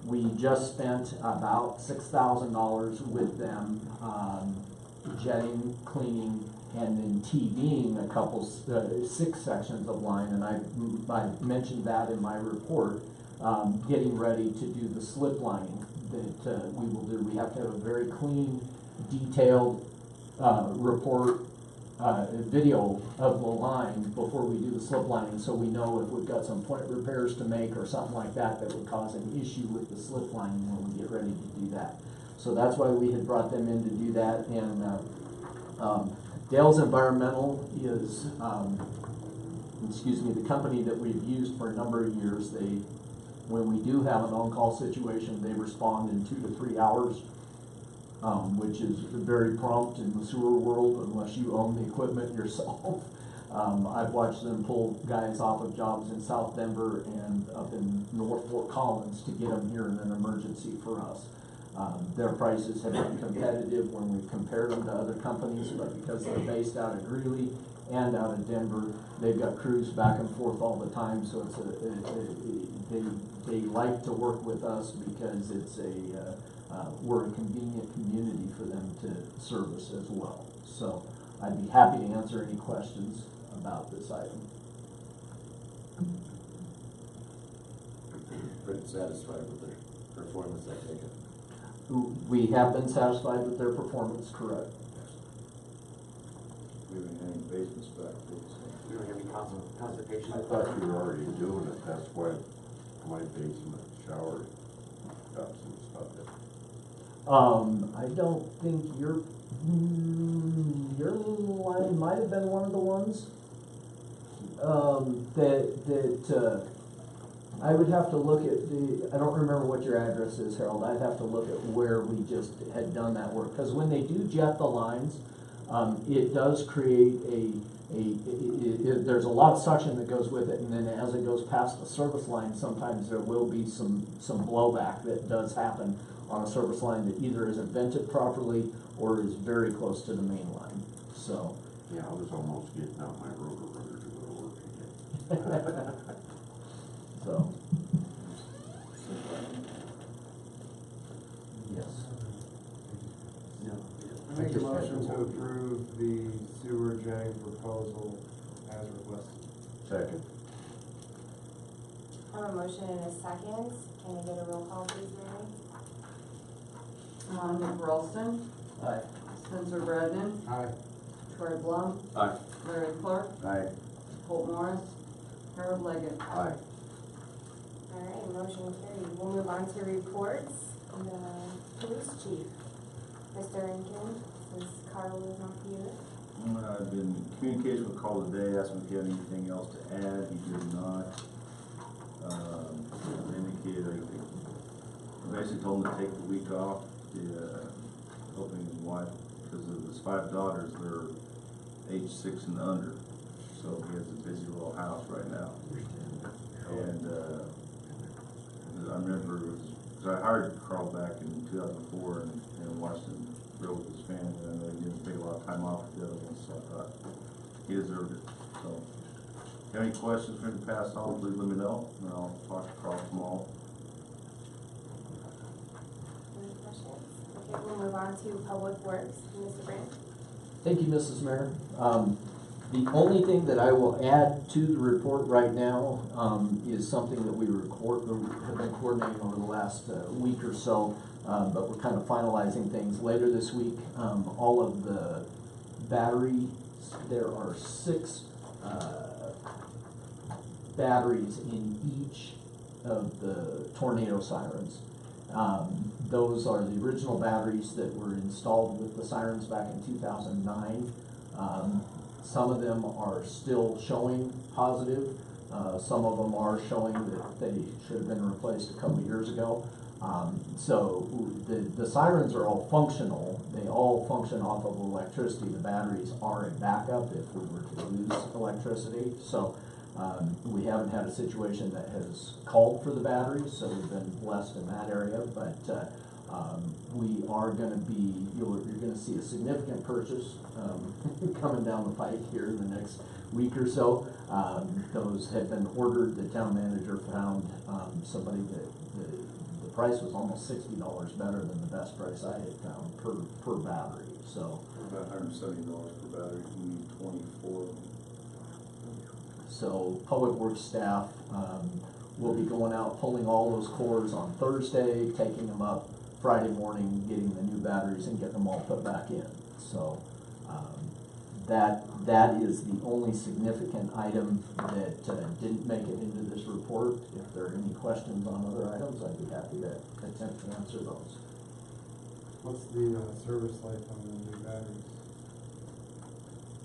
Speaker 8: We just spent about $6,000 with them, jetting, cleaning, and then TVing a couple, 6 sections of line, and I mentioned that in my report, getting ready to do the slip lining that we will do. We have to have a very clean, detailed report, video of the line before we do the slip lining, so we know if we've got some point repairs to make or something like that that would cause an issue with the slip lining when we get ready to do that. So that's why we had brought them in to do that. And Dale's Environmental is, excuse me, the company that we've used for a number of years. They, when we do have an on-call situation, they respond in 2 to 3 hours. Which is very prompt in the sewer world unless you own the equipment yourself. I've watched them pull guys off of jobs in South Denver and up in North Fort Collins to get them here in an emergency for us. Their prices have been competitive when we've compared them to other companies, but because they're based out of Greeley and out of Denver, they've got crews back and forth all the time, so it's they like to work with us because it's we're a convenient community for them to service as well. So I'd be happy to answer any questions about this item.
Speaker 5: Pretty satisfied with their performance, I take it.
Speaker 8: We have been satisfied with their performance, correct?
Speaker 1: We haven't had any basements back, please.
Speaker 7: We don't have any conservation.
Speaker 5: I thought you were already doing it, that's why my basement shower cups and stuff.
Speaker 8: I don't think your line might have been one of the ones that I would have to look at the, I don't remember what your address is, Harold. I'd have to look at where we just had done that work. Because when they do jet the lines, it does create there's a lot of suction that goes with it, and then as it goes past the service line, sometimes there will be some blowback that does happen on a service line that either isn't vented properly or is very close to the main line. So
Speaker 5: Yeah, I was almost getting out my rotor rudder to go to work again.
Speaker 8: so yes.
Speaker 6: I make a motion to approve the sewer jetting proposal as requested.
Speaker 5: Second.
Speaker 4: I have a motion and a second. Can I get a roll call, please, Mary?
Speaker 3: Nick Ralston,
Speaker 8: Aye.
Speaker 3: Spencer Bradnan,
Speaker 6: Aye.
Speaker 3: Troy Blum,
Speaker 7: Aye.
Speaker 3: Larry Clark,
Speaker 1: Aye.
Speaker 3: Holt Morris, Harold Leggett.
Speaker 5: Aye.
Speaker 4: All right, motion carried. We'll move on to reports. The police chief, Mr. Rankin, since Carl is not here.
Speaker 1: I've been in communication with Carl today, asked him if he had anything else to add. He did not. Indicated, I basically told him to take the week off, helping his wife, because of his 5 daughters, they're age 6 and under. So he has a busy little house right now. And I remember, because I hired Carl back in 2004 and watched him grow with his family. I know he didn't take a lot of time off with the other ones, so I thought he deserved it. So, if you have any questions for him to pass on, please let me know, and I'll talk to Carl tomorrow.
Speaker 4: questions? Okay, we'll move on to Public Works, Mr. Brandt.
Speaker 8: Thank you, Mrs. Mayor. The only thing that I will add to the report right now is something that we have been coordinating over the last week or so, but we're kind of finalizing things later this week. All of the batteries, there are 6 batteries in each of the tornado sirens. Those are the original batteries that were installed with the sirens back in 2009. Some of them are still showing positive. Some of them are showing that they should have been replaced a couple years ago. So the sirens are all functional. They all function off of electricity. The batteries are a backup if we were to lose electricity. So we haven't had a situation that has called for the batteries, so we've been blessed in that area. But we are going to be, you're going to see a significant purchase coming down the pike here in the next week or so. Those had been ordered. The town manager found somebody that the price was almost $60 better than the best price I had found per battery. So
Speaker 1: About $170 per battery, we need 24.
Speaker 8: So Public Works staff will be going out, pulling all those cores on Thursday, taking them up Friday morning, getting the new batteries and getting them all put back in. So that is the only significant item that didn't make it into this report. If there are any questions on other items, I'd be happy to attempt to answer those.
Speaker 6: What's the service life on the new batteries?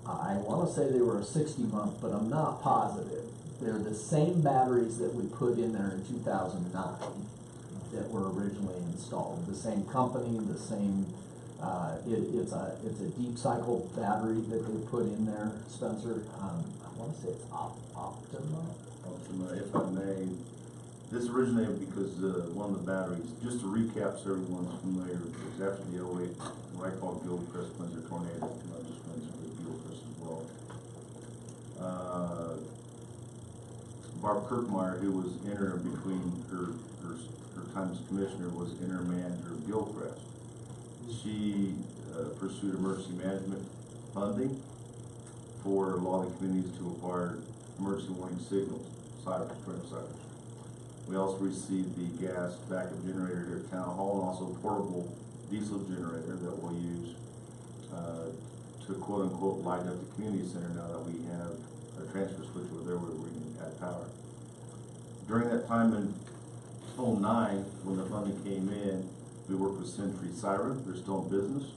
Speaker 8: I want to say they were a 60-month, but I'm not positive. They're the same batteries that we put in there in 2009 that were originally installed. The same company, the same. It's a deep cycle battery that they put in there, Spencer. I want to say it's Optima.
Speaker 1: If I may, this originated because one of the batteries, just to recap so everyone's familiar, was after the 08, what I call Gilchrist Windsor tornado, not just Windsor, but Gilchrist as well. Barb Kirkmeyer, who was interim between her time as commissioner, was interim manager of Gilchrist. She pursued emergency management funding for a lot of the communities to acquire emergency warning signals, sirens, tornado sirens. We also received the gas backup generator here at Town Hall, and also a portable diesel generator that we'll use to quote unquote light up the community center now that we have a transfer switch over there where we can add power. During that time in 09, when the funding came in, we worked with Century Siren. They're still in business.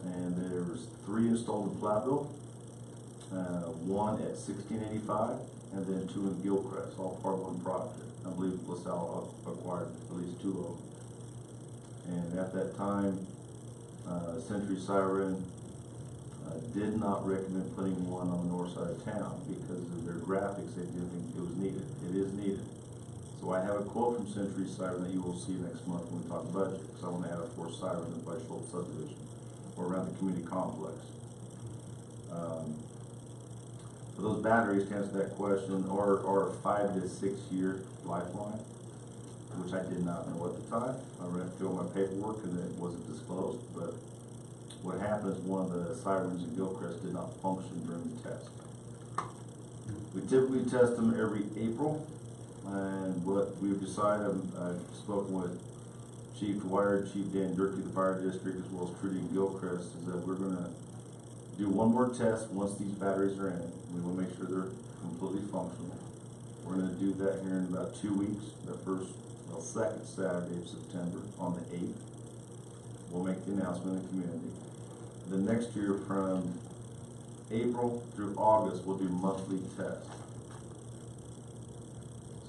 Speaker 1: And there was 3 installed in Platteville, 1 at 1685, and then 2 in Gilchrist, all part of one project. I believe LaSalle acquired at least 2 of them. And at that time, Century Siren did not recommend putting one on the north side of town because of their graphics. They didn't think it was needed. It is needed. So I have a quote from Century Siren that you will see next month when we talk budget, because I want to add a 4th siren in by Schultz subdivision or around the community complex. For those batteries, to answer that question, are a 5 to 6 year lifeline, which I did not know at the time. I ran through my paperwork and it wasn't disclosed, but what happened is one of the sirens in Gilchrist did not function during the test. We typically test them every April. And what we've decided, I've spoken with Chief Wire, Chief Dan Durkee, the fire district, as well as Trudy and Gilchrist, is that we're going to do one more test once these batteries are in. We will make sure they're completely functional. We're going to do that here in about 2 weeks, the second Saturday of September on the 8th. We'll make the announcement in the community. The next year from April through August, we'll do monthly tests.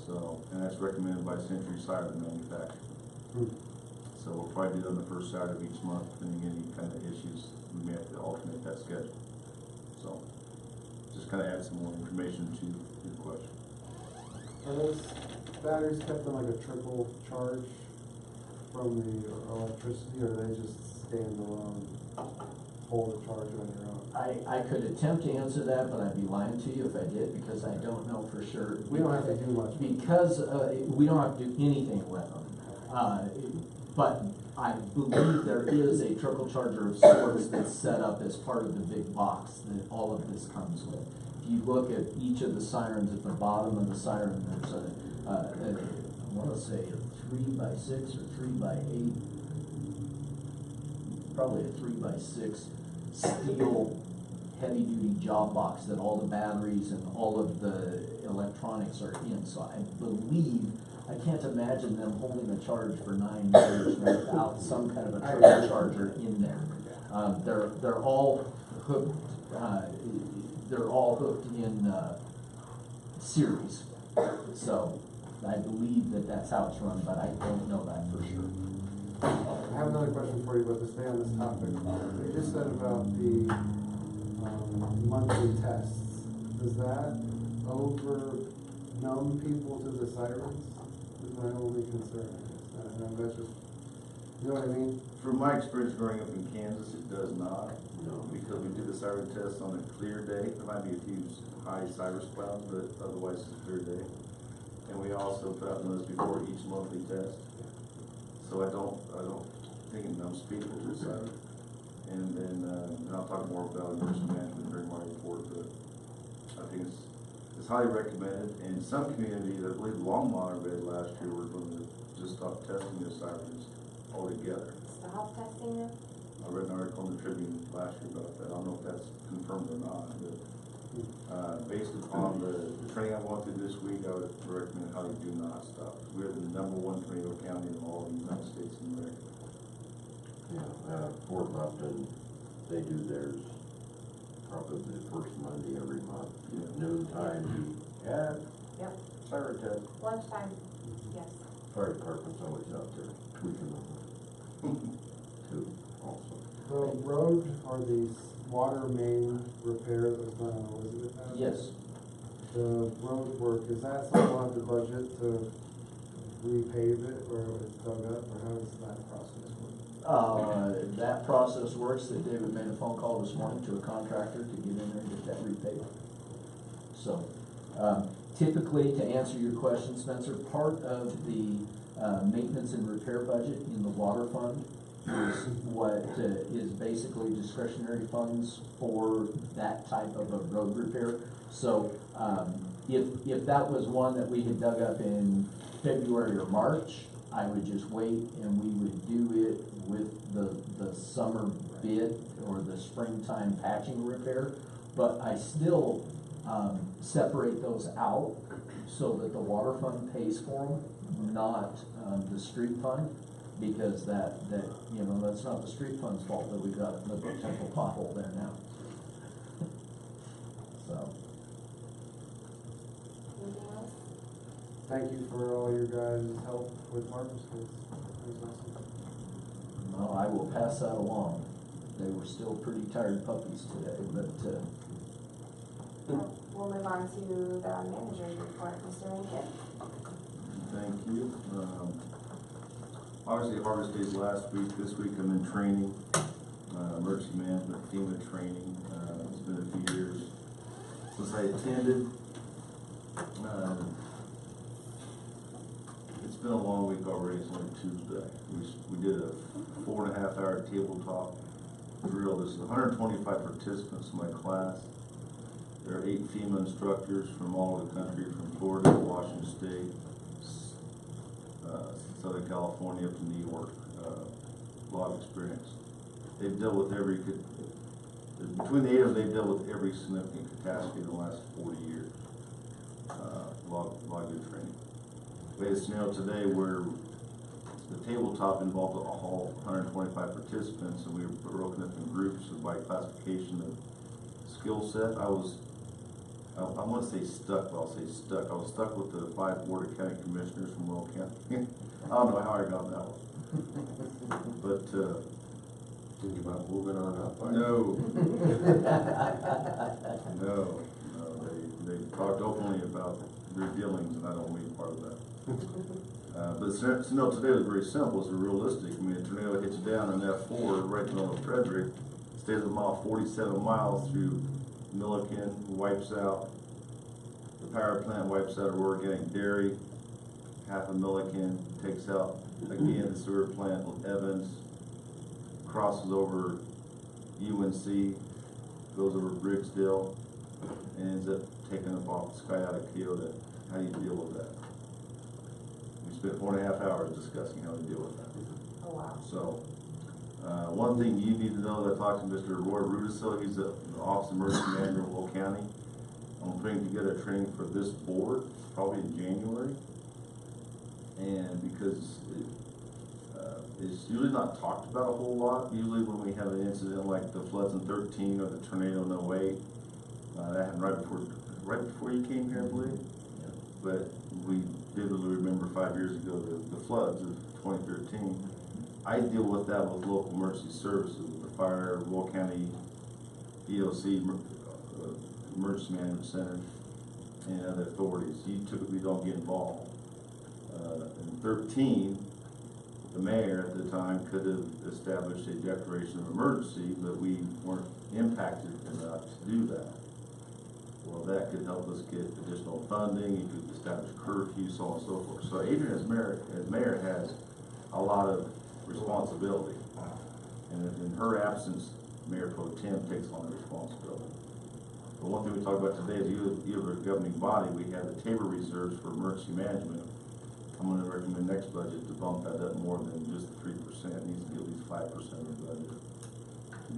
Speaker 1: So, and that's recommended by Century Siren manufacturer. So we'll probably do that on the first Saturday of each month, depending on any kind of issues. We may have to alternate that schedule. So, just kind of add some more information to your question.
Speaker 6: Are those batteries kept on like a trickle charge from the electricity, or are they just stand alone, hold the charge on your own?
Speaker 8: I could attempt to answer that, but I'd be lying to you if I did, because I don't know for sure.
Speaker 6: We don't have to do much.
Speaker 8: Because we don't have to do anything with them. But I believe there is a trickle charger of sorts that's set up as part of the big box that all of this comes with. If you look at each of the sirens, at the bottom of the siren, there's I wanna say a 3x6 or 3x8, probably a 3x6 steel heavy-duty job box that all the batteries and all of the electronics are in. So I believe, I can't imagine them holding a charge for 9 years without some kind of a trickle charger in there. They're all hooked. They're all hooked in series. So I believe that that's how it's run, but I don't know that for sure.
Speaker 6: I have another question for you, but to stay on this topic. You just said about the monthly tests. Does that numb people to the sirens? Is my only concern. And that's just, you know what I mean?
Speaker 1: From my experience growing up in Kansas, it does not.
Speaker 7: No.
Speaker 1: Because we did the siren test on a clear day. There might be a few high cirrus clouds, but otherwise it's a clear day. And we also put out notice before each monthly test. So I don't think it numbs people to the siren. And then, I'll talk more about emergency management during my report, but I think it's highly recommended. And some communities, I believe Longmont read last year, were going to just stop testing the sirens altogether.
Speaker 4: Stop testing them?
Speaker 1: I read an article in the Tribune last year about that. I don't know if that's confirmed or not, but based upon the training I went through this week, I would recommend how you do not stop. We're the #1 tornado county in all of the United States of America.
Speaker 9: Yeah, Fort Lupton, they do theirs probably the first Monday every month.
Speaker 1: Yeah.
Speaker 9: Noontime, yeah,
Speaker 4: Yep.
Speaker 9: siren test.
Speaker 4: Lunchtime, yes.
Speaker 9: Fire department's always out there tweaking them too, also.
Speaker 6: The road or the water main repair that was done on Elizabeth Avenue?
Speaker 8: Yes.
Speaker 6: The road work, is that something we'll have to budget to repave it or it's dug up, or how does that process work?
Speaker 8: That process works that David made a phone call this morning to a contractor to get in there and get that repaid. So, typically, to answer your question, Spencer, part of the maintenance and repair budget in the water fund is what is basically discretionary funds for that type of a road repair. So, if that was one that we had dug up in February or March, I would just wait and we would do it with the summer bid or the springtime patching repair. But I still separate those out so that the water fund pays for them, not the street fund, because that you know, that's not the street fund's fault that we've got a potential pothole there now. So.
Speaker 4: Anything else?
Speaker 6: Thank you for all your guys' help with Marcus. That was awesome.
Speaker 8: No, I will pass that along. They were still pretty tired puppies today, but,
Speaker 4: We'll move on to the manager's report, Mr. Lincoln.
Speaker 1: Thank you. Obviously, Harvest Daze last week. This week I'm in training, emergency management, FEMA training. It's been a few years since I attended. It's been a long week already. It's only Tuesday. We did a 4.5-hour tabletop drill. This is 125 participants in my class. There are 8 FEMA instructors from all over the country, from Florida to Washington State, Southern California up to New York. A lot of experience. They've dealt with between the 8 of them, they've dealt with every significant catastrophe in the last 40 years. A lot of good training. We had a scenario today where the tabletop involved all 125 participants, and we were broken up in groups by classification of skill set. I want to say stuck, but I'll say stuck. I was stuck with the 5 Board of County Commissioners from Will County. I don't know how I got that one. But,
Speaker 5: Think about moving on up?
Speaker 1: no. No, they talked openly about their dealings, and I don't want to be part of that. But the today was very simple. It's realistic. I mean, a tornado hits down on F4 right in the middle of Frederick, stays a mile 47 miles through Milliken, wipes out the power plant, wipes out organic dairy, half a millican, takes out again the sewer plant with Evans, crosses over UNC, goes over Briggsdale, and ends up taking up off the sky out of Kyoto. How do you deal with that? We spent 4.5 hours discussing how to deal with that.
Speaker 4: Oh, wow.
Speaker 1: So, one thing you need to know, that I talked to Mr. Roy Rudisil, he's the Office of Emergency Manager of Will County. I'm putting together a training for this board, probably in January. And because it's usually not talked about a whole lot. Usually when we have an incident like the floods in 13 or the tornado in 08, that happened right before you came here, I believe.
Speaker 8: Yeah.
Speaker 1: But we vividly remember 5 years ago the floods of 2013. I deal with that with local emergency services, with the fire, Will County, EOC, Emergency Management Center, and other authorities. You typically don't get involved. In 13, the mayor at the time could have established a declaration of emergency, but we weren't impacted enough to do that. Well, that could help us get additional funding. You could establish curfew, so on and so forth. So Adrian, as mayor, has a lot of responsibility, and in her absence, Mayor Pro Tem takes on the responsibility. But one thing we talked about today is you have a governing body. We have the table reserves for emergency management. I'm going to recommend next budget to bump that up more than just 3%. It needs to be at least 5% of the budget.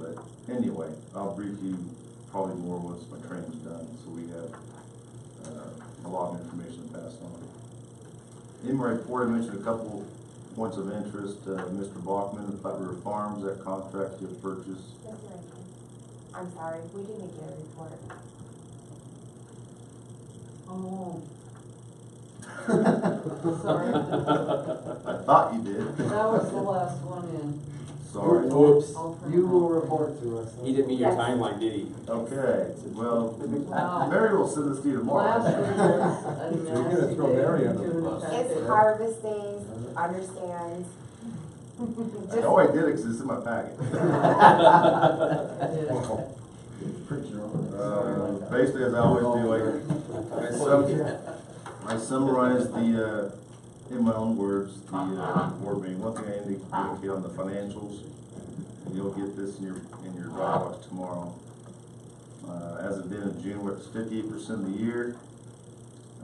Speaker 1: But anyway, I'll brief you probably more once my training's done, so we have a lot of information to pass on. In my report, I mentioned a couple points of interest. Mr. Bachman, the Platte River Farms, that contract you have purchased.
Speaker 4: I'm sorry, we didn't get a report.
Speaker 3: Oh. Sorry.
Speaker 1: I thought you did.
Speaker 3: That was the last one in.
Speaker 1: Sorry.
Speaker 7: Oops.
Speaker 3: I'll print
Speaker 6: You
Speaker 3: them
Speaker 6: will
Speaker 3: out.
Speaker 6: report to us.
Speaker 7: He didn't meet your
Speaker 4: Yes.
Speaker 7: timeline, did he?
Speaker 1: Okay, well,
Speaker 3: Wow.
Speaker 1: Mary will send this to you tomorrow.
Speaker 3: Last year was a
Speaker 6: You're gonna
Speaker 3: nasty
Speaker 6: throw
Speaker 3: day
Speaker 6: Mary
Speaker 3: to
Speaker 6: under the
Speaker 3: do an
Speaker 6: bus.
Speaker 3: effective.
Speaker 4: It's Harvest Daze, understand.
Speaker 1: I know I did it because it's in my packet.
Speaker 3: It is.
Speaker 1: Basically, as I always do, I summarize the, in my own words, the board meeting. One thing I indicate on the financials, and you'll get this in your dialogues tomorrow. As of the end of June, we're at 58% of the year.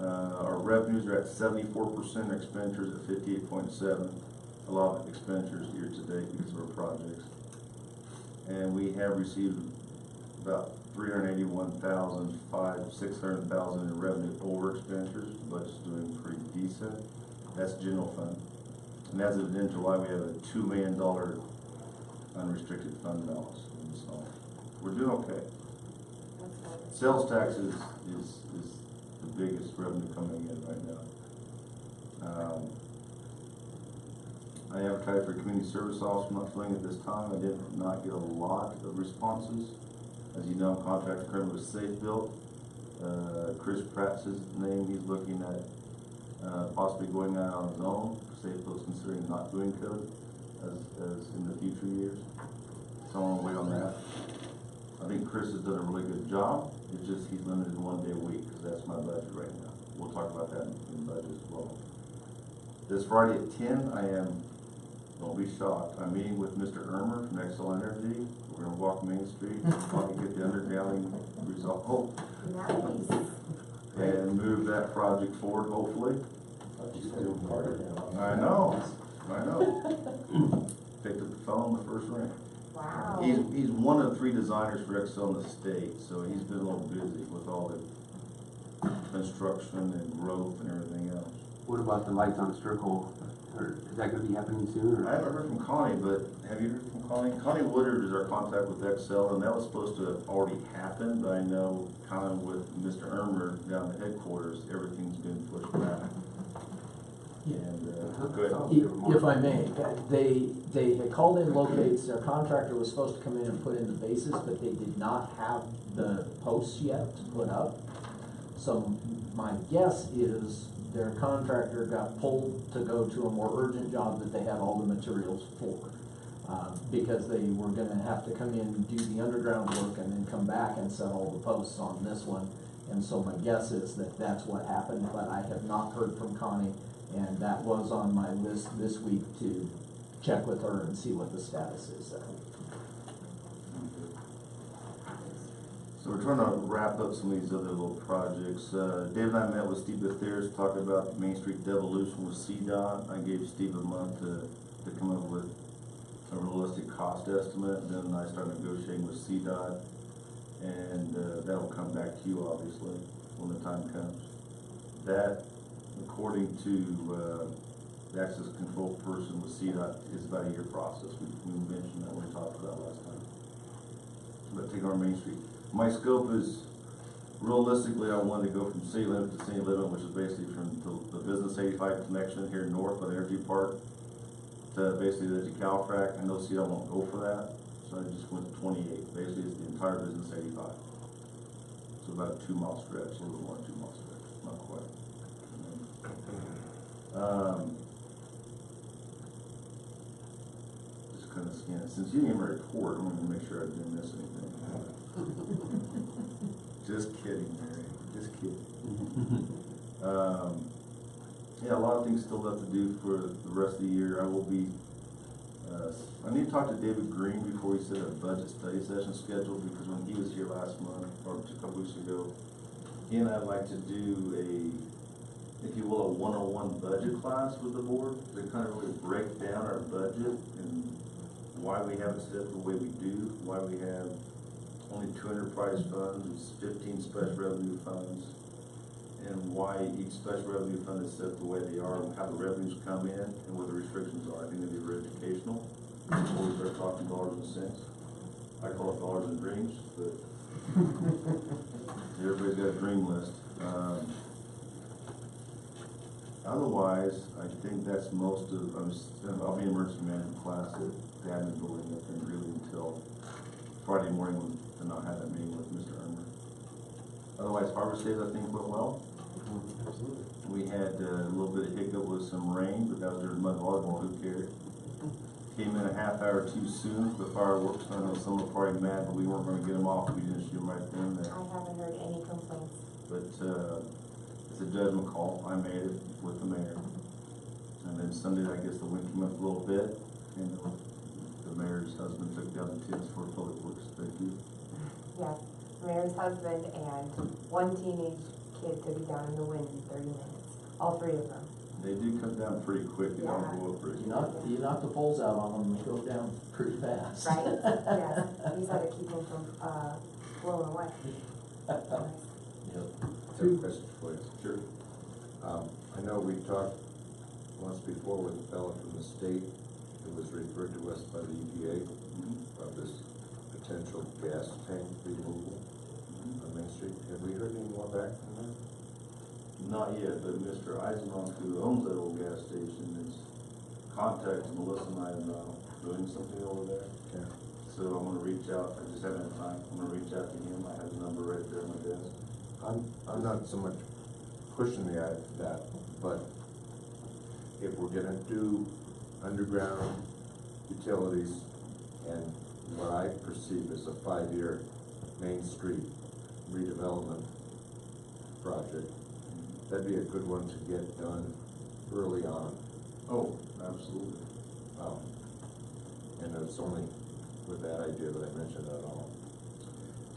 Speaker 1: Our revenues are at 74%, expenditures at 58.7%. A lot of expenditures year to date because of our projects. And we have received about $381,000, $600,000 in revenue over expenditures. The budget's doing pretty decent. That's general fund. And as of the end of July, we have a $2 million unrestricted fund balance. And so we're doing okay. Sales tax is the biggest revenue coming in right now. I advertised for a community service officer, not filling at this time. I did not get a lot of responses. As you know, I'm contracted currently with Safe Built. Chris Pratt's his name. He's looking at possibly going out on his own. Safe Built's considering not doing code as in the future years. So I'm gonna wait on that. I think Chris has done a really good job. It's just he's limited to 1 day a week because that's my budget right now. We'll talk about that in budget as well. This Friday at 10, I am, don't be shocked, I'm meeting with Mr. Ermer from Excel Energy. We're gonna walk Main Street, probably get the undergrounding resolved
Speaker 4: Nice.
Speaker 1: and move that project forward, hopefully. I know. Picked up the phone, the first ring.
Speaker 4: Wow.
Speaker 1: He's one of 3 designers for Excel in the state, so he's been a little busy with all the construction and growth and everything else.
Speaker 7: What about the lights on the circle? Or is that gonna be happening soon,
Speaker 1: I
Speaker 7: or?
Speaker 1: haven't heard from Connie, but have you heard from Connie? Connie Woodard is our contact with Excel, and that was supposed to have already happened, but I know kind of with Mr. Ermer down at headquarters, everything's been pushed back. And, go ahead.
Speaker 8: If I may, they had called in locates, their contractor was supposed to come in and put in the bases, but they did not have the posts yet to put up. So my guess is their contractor got pulled to go to a more urgent job that they had all the materials for. Because they were gonna have to come in and do the underground work and then come back and set all the posts on this one. And so my guess is that that's what happened, but I have not heard from Connie. And that was on my list this week to check with her and see what the status is there.
Speaker 1: So we're trying to wrap up some of these other little projects. Dave and I met with Steve Bethers, talking about Main Street devolution with CDOT. I gave Steve a month to come up with a realistic cost estimate. Then I started negotiating with CDOT, and that will come back to you, obviously, when the time comes. That, according to the access control person with CDOT, is about a year process. We mentioned that when we talked about last time. But take our Main Street. My scope is, realistically, I wanted to go from city limit to city limit, which is basically from the Business 85 connection here north by the Energy Park to basically the Calfrac. I know CDOT won't go for that, so I just went to 28. Basically, it's the entire Business 85. So about a 2-mile stretch, a little more than 2 mile stretch, not quite. Just kind of scan it. Since you gave me a report, I'm going to make sure I didn't miss anything. Just kidding, Mary. Just kidding. Yeah, a lot of things still left to do for the rest of the year. I will be. I need to talk to David Green before we set a budget study session scheduled, because when he was here last month or a couple weeks ago, he and I'd like to do a, if you will, a 101 budget class with the board to kind of really break down our budget and why we have it set the way we do, why we have only 2 enterprise funds, 15 special revenue funds, and why each special revenue fund is set the way they are, and how the revenues come in, and what the restrictions are. I think it'd be very educational before we start talking dollars and cents. I call it dollars and dreams, but everybody's got a dream list. Otherwise, I think that's most of. I'll be in emergency management class at the admin building up in Greeley until Friday morning to not have that meeting with Mr. Ermer. Otherwise, Harvest Daze I think went well.
Speaker 6: Absolutely.
Speaker 1: We had a little bit of hiccup with some rain, but that was during mud volleyball. Who cared? Came in a half hour too soon for the fireworks. I know some were probably mad, but we weren't going to get them off. We didn't shoot them right then and there.
Speaker 4: I haven't heard any complaints.
Speaker 1: But it's a judgment call. I made it with the mayor. And then Sunday, I guess the wind came up a little bit, and the mayor's husband took down the tents for public works. Thank you.
Speaker 4: Yes, mayor's husband and one teenage kid to be down in the wind in 30 minutes. All 3 of them.
Speaker 1: They do come down pretty quick. They don't go up pretty
Speaker 8: You
Speaker 1: quick.
Speaker 8: knock the poles out on them, they go down pretty fast.
Speaker 4: Right? Yes. You said to keep them from blowing away. Nice.
Speaker 5: I have a question for you.
Speaker 1: Sure.
Speaker 5: I know we talked once before with a fellow from the state who was referred to us by the EPA of this potential gas tank removal on Main Street. Have we heard any more back from that?
Speaker 1: Not yet, but Mr. Eisenhoff, who owns that old gas station, is contacting Melissa and I about doing something over there.
Speaker 5: Okay.
Speaker 1: So I'm gonna reach out. I just haven't had time. I'm gonna reach out to him. I have his number right there on my desk.
Speaker 5: I'm not so much pushing that, but if we're gonna do underground utilities and what I perceive as a 5-year Main Street redevelopment project, that'd be a good one to get done early on.
Speaker 1: Oh, absolutely.
Speaker 5: And it's only with that idea that I mentioned that all.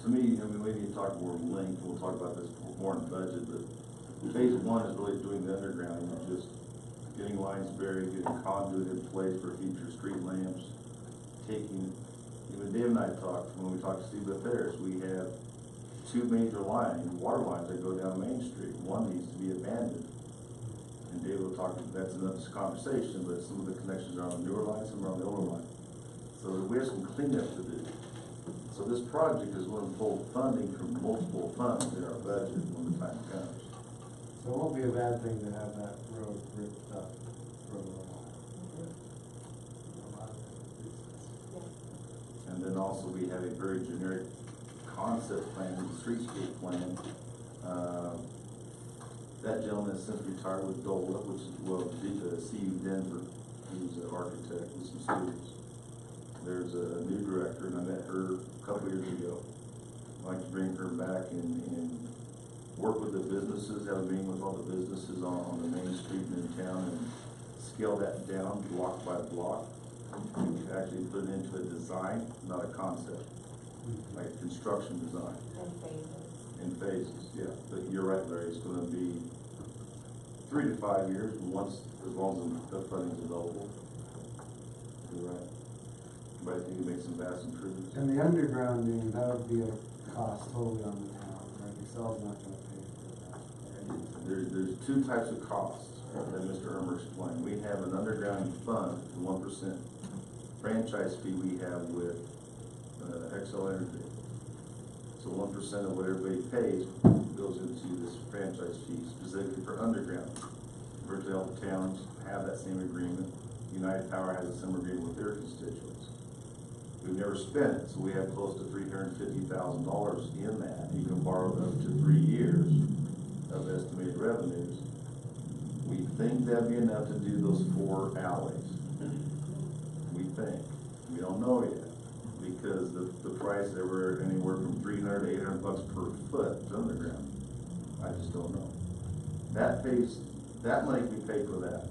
Speaker 1: To me, I mean, we need to talk more length. We'll talk about this more in budget, but phase 1 is really doing the underground, you know, just getting lines buried, getting conduit in place for future street lamps, taking, even Dave and I talked, when we talked to Steve Bethers, we have 2 major lines, water lines that go down Main Street. One needs to be abandoned. And Dave will talk, that's another conversation, but some of the connections are on the newer line, some are on the older line. So we have some cleanup to do. So this project is going to pull funding from multiple funds in our budget when the time comes.
Speaker 6: So it won't be a bad thing to have that road ripped up for a little while. A lot of it.
Speaker 1: And then also we have a very generic concept plan, the streetscape plan. That gentleman has since retired with DOLA, which is, well, CU Denver. He was an architect with some students. There's a new director, and I met her a couple years ago. I'd like to bring her back and work with the businesses, have a meeting with all the businesses on the main street and in town, and scale that down block by block. We actually put it into a design, not a concept, like construction design.
Speaker 4: In phases.
Speaker 1: In phases, yeah, but you're right, Larry, it's gonna be 3 to 5 years, once, as long as the funding's available. You're right. But I think it makes some vast improvements.
Speaker 6: And the undergrounding, that would be a cost totally on the town, right? Excel's not gonna pay for that, right?
Speaker 1: There's two types of costs that Mr. Ermer explained. We have an underground fund, the 1% franchise fee we have with Excel Energy. So 1% of what everybody pays goes into this franchise fee specifically for underground. Virtually all the towns have that same agreement. United Power has a similar agreement with their constituents. We've never spent it, so we have close to $350,000 in that. You can borrow up to 3 years of estimated revenues. We think that'd be enough to do those 4 alleys. We think. We don't know yet, because the price, they were anywhere from $300 to $800 per foot is underground. I just don't know. That money we pay for that.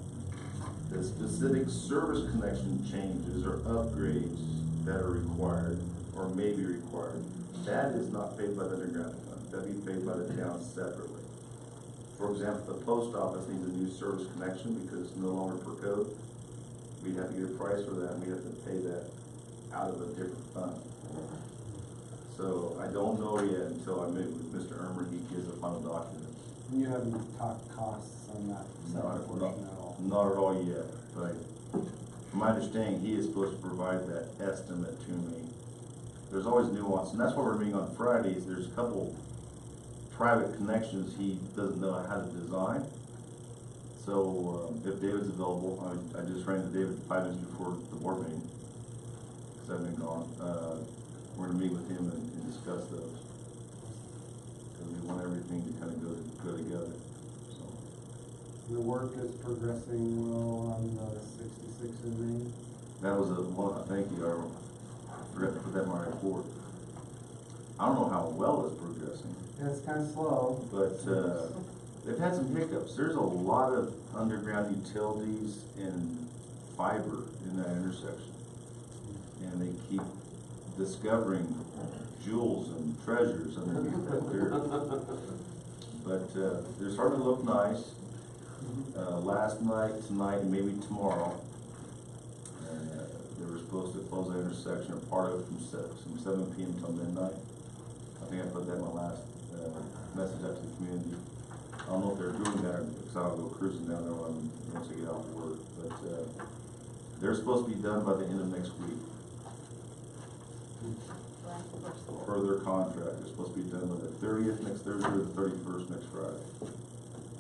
Speaker 1: The specific service connection changes or upgrades that are required or may be required, that is not paid by the underground fund. That'd be paid by the town separately. For example, the post office needs a new service connection because it's no longer per code. We'd have to get a price for that, and we have to pay that out of a different fund. So I don't know yet until I meet with Mr. Ermer, he gives the final document.
Speaker 6: And you haven't talked costs on that separate portion at all?
Speaker 1: Not at all yet, but from my understanding, he is supposed to provide that estimate to me. There's always nuance, and that's why we're meeting on Fridays. There's a couple private connections he doesn't know how to design. So if David's available, I just ran to David 5 minutes before the board meeting, because I've been gone. We're gonna meet with him and discuss those, because we want everything to kind of go together. So
Speaker 6: The work is progressing well on the 66 in Maine?
Speaker 1: that was thank you. I forgot to put that in my report. I don't know how well it's progressing,
Speaker 6: Yeah, it's kind of slow.
Speaker 1: but they've had some hiccups. There's a lot of underground utilities and fiber in that intersection, and they keep discovering jewels and treasures underneath that dirt. But they're starting to look nice. Last night, tonight, and maybe tomorrow, they were supposed to close that intersection, or part of it from 7 p.m. till midnight. I think I put that in my last message out to the community. I don't know if they're doing that, because I'll go cruising down there once I get out of work. But they're supposed to be done by the end of next week. Per their contract, they're supposed to be done by the 30th next Thursday, or the 31st next Friday.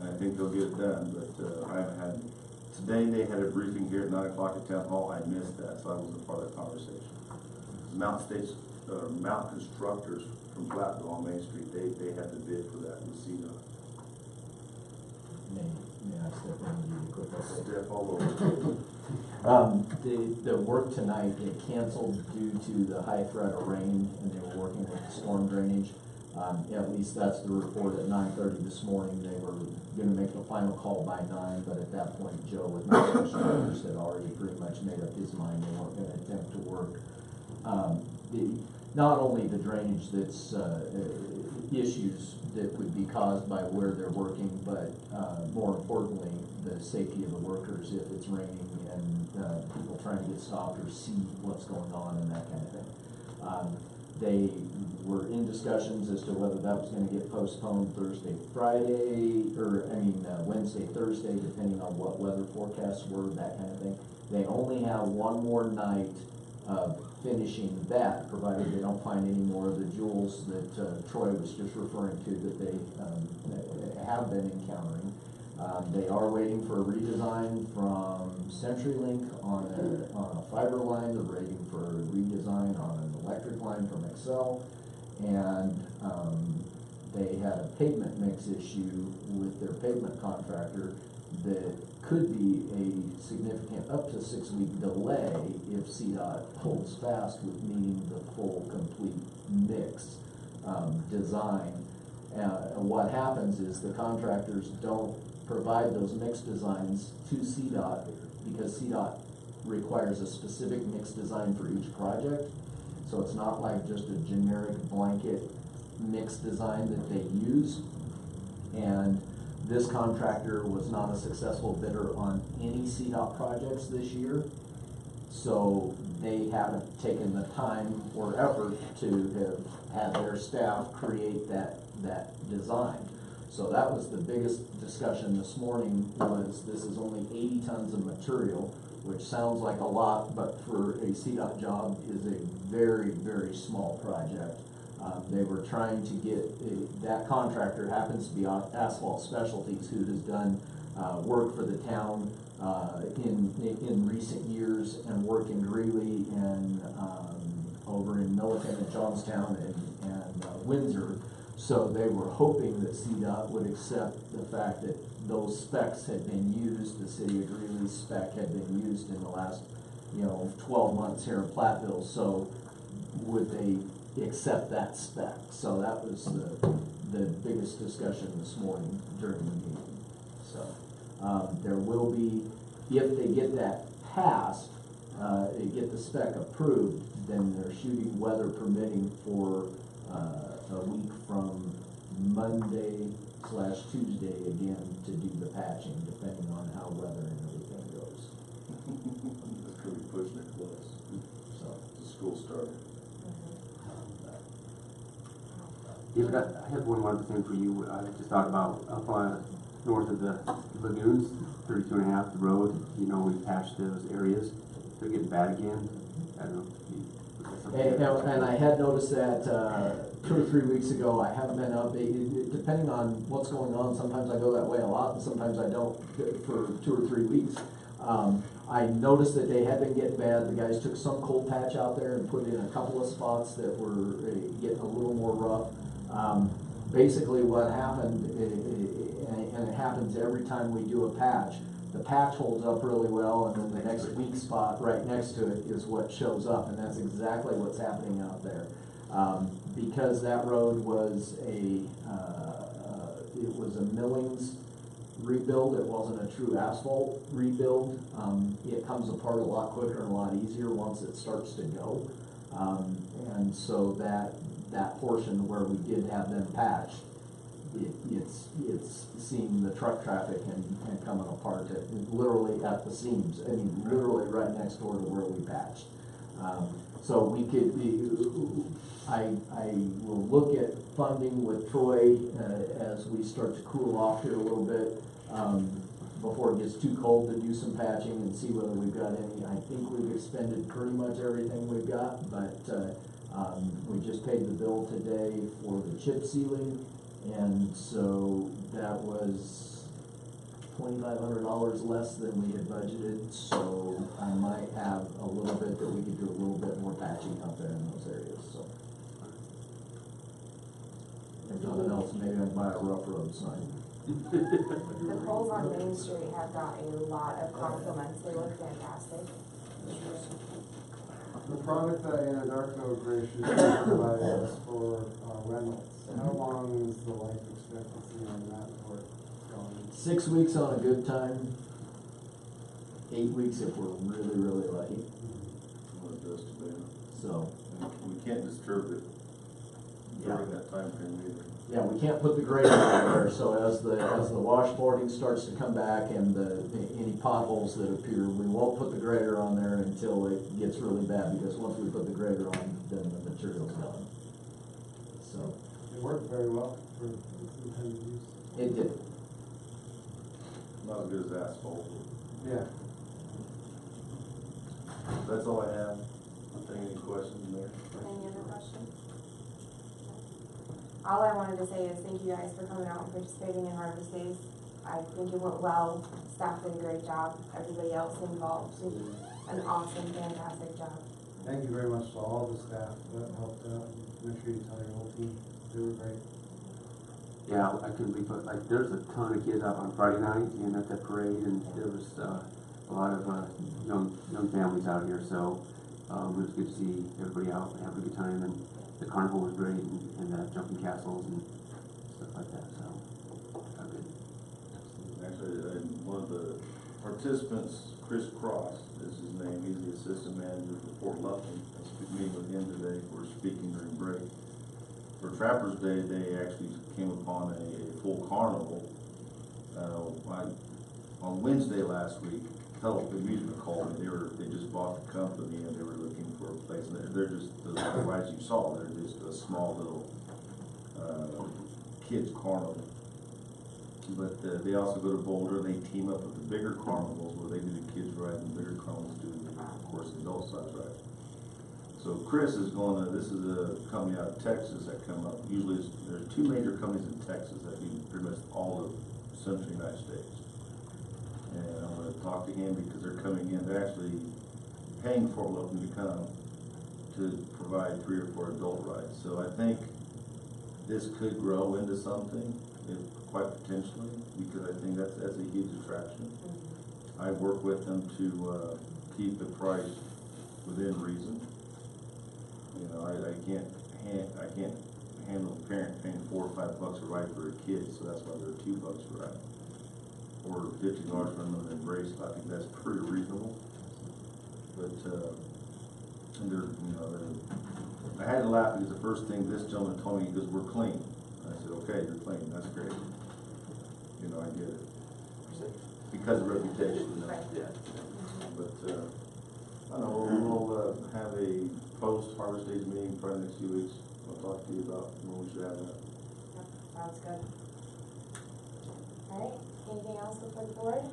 Speaker 1: And I think they'll get it done, but I haven't had. Today they had a briefing here at 9 o'clock at Town Hall. I missed that, so I wasn't part of that conversation. Mountain Constructors from Platteville on Main Street, they had the bid for that with CDOT.
Speaker 8: May I step in and give you a quick update?
Speaker 1: Step all over.
Speaker 8: The work tonight, they canceled due to the high threat of rain, and they were working with the storm drainage. At least that's the report at 9:30 this morning. They were gonna make the final call by 9, but at that point, Joe with Mountain Constructors had already pretty much made up his mind they weren't gonna attempt to work. Not only the drainage that's, issues that would be caused by where they're working, but more importantly, the safety of the workers if it's raining and people trying to get stopped or see what's going on and that kind of thing. They were in discussions as to whether that was gonna get postponed Thursday, Friday, Wednesday, Thursday, depending on what weather forecasts were, that kind of thing. They only have one more night of finishing that, provided they don't find any more of the jewels that Troy was just referring to that they have been encountering. They are waiting for a redesign from CenturyLink on a fiber line. They're waiting for a redesign on an electric line from Excel. And they had a pavement mix issue with their pavement contractor that could be a significant up to 6-week delay if CDOT holds fast with meeting the full complete mix design. And what happens is the contractors don't provide those mix designs to CDOT because CDOT requires a specific mix design for each project. So it's not like just a generic blanket mix design that they use. And this contractor was not a successful bidder on any CDOT projects this year. So they haven't taken the time or effort to have had their staff create that design. So that was the biggest discussion this morning, was this is only 80 tons of material, which sounds like a lot, but for a CDOT job is a very, very small project. They were trying to get, that contractor happens to be Asphalt Specialties, who has done work for the town in recent years, and work in Greeley and over in Milliken and Johnstown and Windsor. So they were hoping that CDOT would accept the fact that those specs had been used, the city of Greeley's spec had been used in the last, 12 months here in Platteville. So would they accept that spec? So that was the biggest discussion this morning during the meeting. So there will be, if they get that passed, get the spec approved, then they're shooting, weather permitting, for a week from Monday/Tuesday again to do the patching, depending on how weather and everything goes.
Speaker 1: That's gonna be pushing it close.
Speaker 8: So,
Speaker 1: The school started.
Speaker 7: David, I have one other thing for you. I just thought about up north of the lagoons, 32.5, the road, we patched those areas. They're getting bad again. I don't know.
Speaker 8: and I had noticed that 2 or 3 weeks ago. I haven't been updated, depending on what's going on. Sometimes I go that way a lot, and sometimes I don't for 2 or 3 weeks. I noticed that they had been getting bad. The guys took some cold patch out there and put in a couple of spots that were getting a little more rough. Basically what happened, and it happens every time we do a patch, the patch holds up really well, and then the next weak spot right next to it is what shows up, and that's exactly what's happening out there. Because that road was it was a millings rebuild, it wasn't a true asphalt rebuild. It comes apart a lot quicker and a lot easier once it starts to go. And so that portion where we did have them patched, it's seeing the truck traffic and coming apart literally at the seams. I mean, literally right next door to where we patched. So we could, I will look at funding with Troy as we start to cool off here a little bit, before it gets too cold, to do some patching and see whether we've got any. I think we've expended pretty much everything we've got, but we just paid the bill today for the chip sealing, and so that was $2,500 less than we had budgeted. So I might have a little bit that we could do a little bit more patching out there in those areas. So if nothing else, maybe I'd buy a rough road sign.
Speaker 4: The poles on Main Street have got a lot of compliments. They look fantastic.
Speaker 6: The product that Anadarko graciously provided us for Reynolds, how long is the life expectancy on that for going?
Speaker 8: 6 weeks on a good time, 8 weeks if we're really, really lucky.
Speaker 1: What it does to them.
Speaker 8: So,
Speaker 1: And we can't disturb it during that time frame either.
Speaker 8: yeah, we can't put the grader on there, so as the washboarding starts to come back and any potholes that appear, we won't put the grader on there until it gets really bad, because once we put the grader on, then the material's gone. So,
Speaker 6: It worked very well for intended use.
Speaker 8: it did.
Speaker 1: Not as good as asphalt.
Speaker 6: Yeah.
Speaker 1: That's all I have. Any questions there?
Speaker 4: Any other questions? All I wanted to say is thank you guys for coming out and participating in Harvest Daze. I think it went well. Staff did a great job. Everybody else involved did an awesome, fantastic job.
Speaker 6: Thank you very much to all the staff that helped out. Make sure you tell your whole team. They were great.
Speaker 7: Yeah, I couldn't believe it. Like, there's a ton of kids out on Friday night and at the parade, and there was a lot of young families out here. So it was good to see everybody out and having a good time. And the carnival was great, and jumping castles, and stuff like that, so, good.
Speaker 1: Actually, one of the participants, Chris Cross is his name, he's the assistant manager for Fort Lufton. I was meeting with him today, we're speaking during break. For Trappers Day, they actually came upon a full carnival. On Wednesday last week, Health Amusement called me, they just bought the company and they were looking for a place. And they're just, the rides you saw, they're just a small little, kids carnival. But they also go to Boulder, they team up with the bigger carnivals where they do the kids ride and the bigger carnivals do, of course, the adult size ride. So Chris is going to, this is a company out of Texas that come up. Usually there's two major companies in Texas that do pretty much all of central United States. And I'm going to talk to him because they're coming in, they're actually paying Fort Lufton to come to provide 3 or 4 adult rides. So I think this could grow into something, quite potentially, because I think that's a huge attraction. I work with them to keep the price within reason. You know, I can't handle a parent paying $4 or $5 a ride for a kid, so that's why they're $2 a ride, or $50 for another embrace. I think that's pretty reasonable. But and they're, you know, I had to laugh because the first thing this gentleman told me, he goes, "We're clean." I said, "Okay, you're clean. That's great." You know, I get it because of reputation. You know?
Speaker 7: Yeah.
Speaker 1: But I don't know. We'll have a post-Harvest Daze meeting probably next few weeks. I'll talk to you about when we should have that.
Speaker 4: Yep, sounds good. All right, anything else before the board?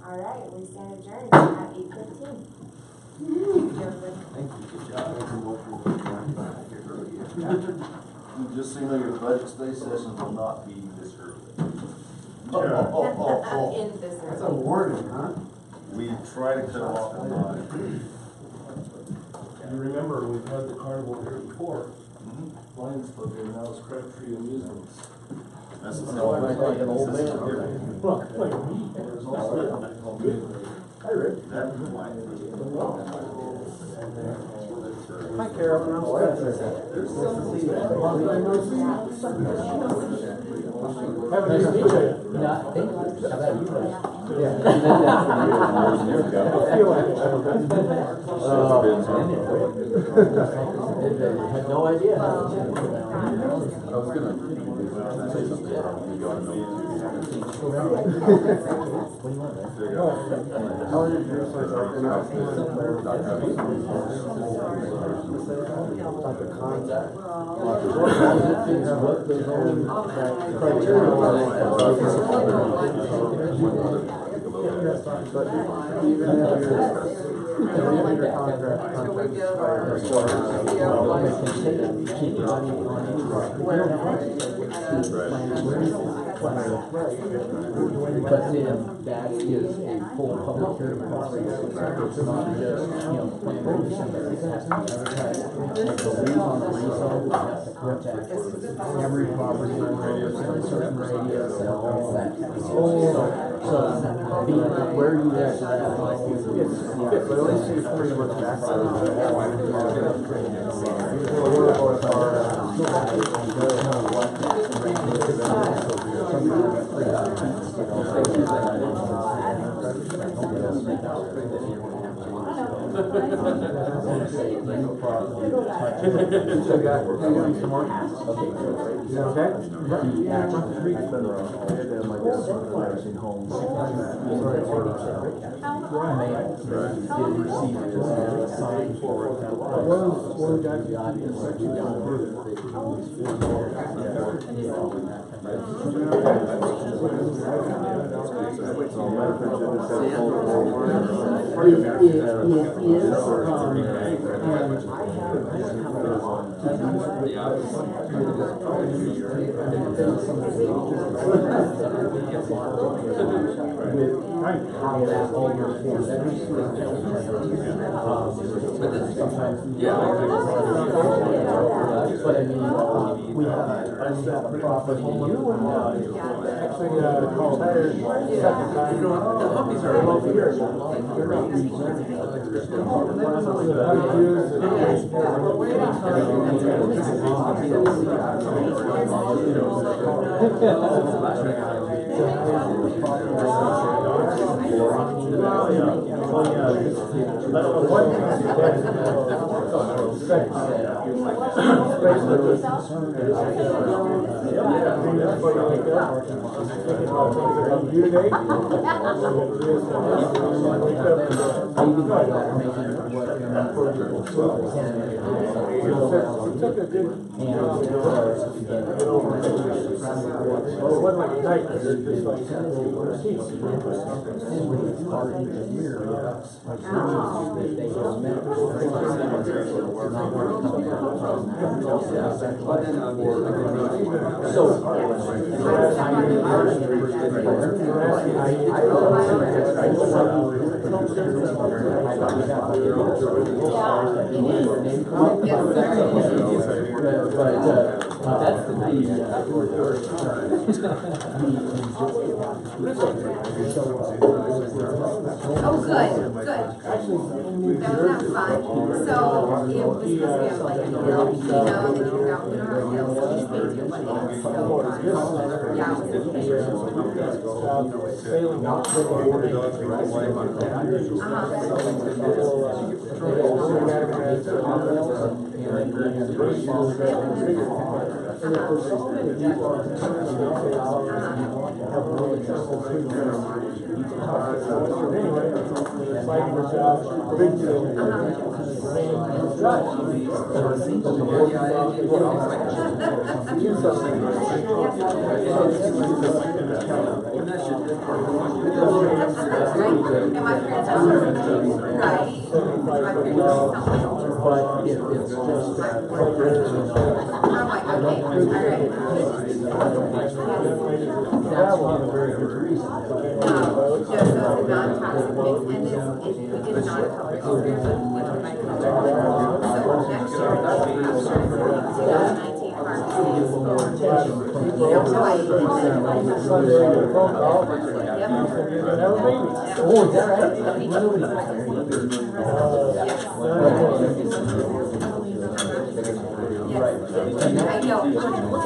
Speaker 4: All right, we stand adjourned at 8:15.
Speaker 7: Thank you, good job.
Speaker 1: Just so you know, your budget study sessions will not be this early.
Speaker 4: In this
Speaker 6: That's a
Speaker 4: room.
Speaker 6: warning, huh?
Speaker 1: We try to cut them off at 9.
Speaker 10: You remember, we've had the carnival here before.
Speaker 1: Mm-hmm.
Speaker 10: Lions Club here, now it's crab-free amusements.
Speaker 1: That's the
Speaker 10: Like an old man. Like me. There's also. Hi, Rick.
Speaker 1: That might
Speaker 6: Hi, Carol. I'm Spencer.
Speaker 10: Have a nice meet you.
Speaker 2: Yeah, thank you. How about you guys?
Speaker 6: Yeah.
Speaker 2: I had no idea.
Speaker 9: I was gonna say something, you ought to know.
Speaker 2: What do you want, man?
Speaker 6: How are you doing? About the contact. What the zoning criteria
Speaker 8: But then that is a full public hearing process. It's not just, you know, plan commission. Like the rezone, we have to contact every property owner within a certain radius and all that kind of stuff. So, being where you guys are at, like,
Speaker 6: but at least you've pretty much But I mean, we have a property,
Speaker 10: actually, retired second time.
Speaker 7: The puppies are over here.
Speaker 10: They're not
Speaker 11: Oh, good, good. That was fun. So, it was supposed to be like a hill, you know, that you go down the hill, so you stay to what it's so fun. Yeah, it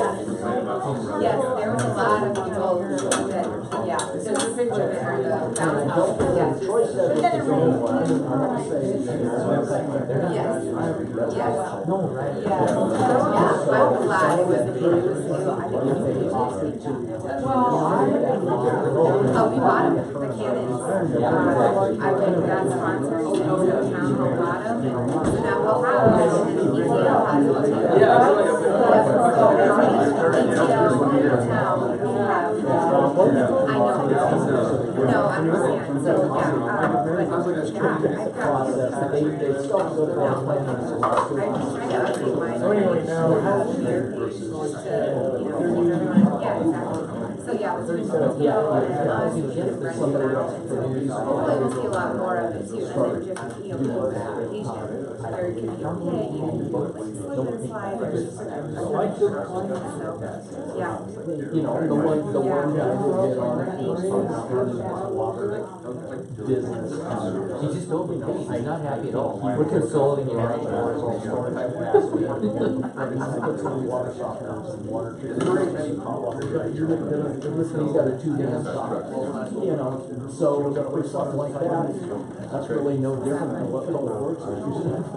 Speaker 11: Yes, there was a lot of people that, yeah, there's a picture there, the downtown, yes. Yes, yes, yes. Yeah, I'm glad it was you. Oh, we bought them, the cannons. I think that's sponsored, the town bought them, so now we'll have them, and ETL has them too.
Speaker 7: Yeah.
Speaker 11: No, I understand, so, yeah, so, yeah, it's pretty cool. Hopefully we'll see a lot more of it too, and then just, people's applications, there could be, sliders, so, yeah.
Speaker 8: You know, the one guy who did our water business. He just told me, no, I'm not happy at all. We're consulting you right now. He's got a 2-dam shop, you know, so for something like that, that's really no different than what public works is.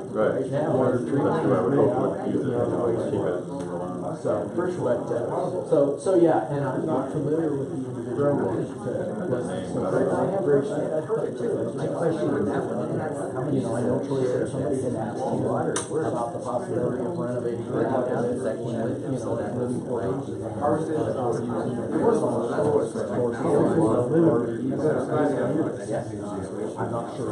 Speaker 1: Right.
Speaker 8: Now,
Speaker 1: Water treatment, that's what I would hope would use it,
Speaker 8: so yeah, and I'm not familiar with the individual that so I have very, I question that one. You know, I know somebody had asked you about the possibility of renovating that section with, you know, that living quarters. I'm not sure.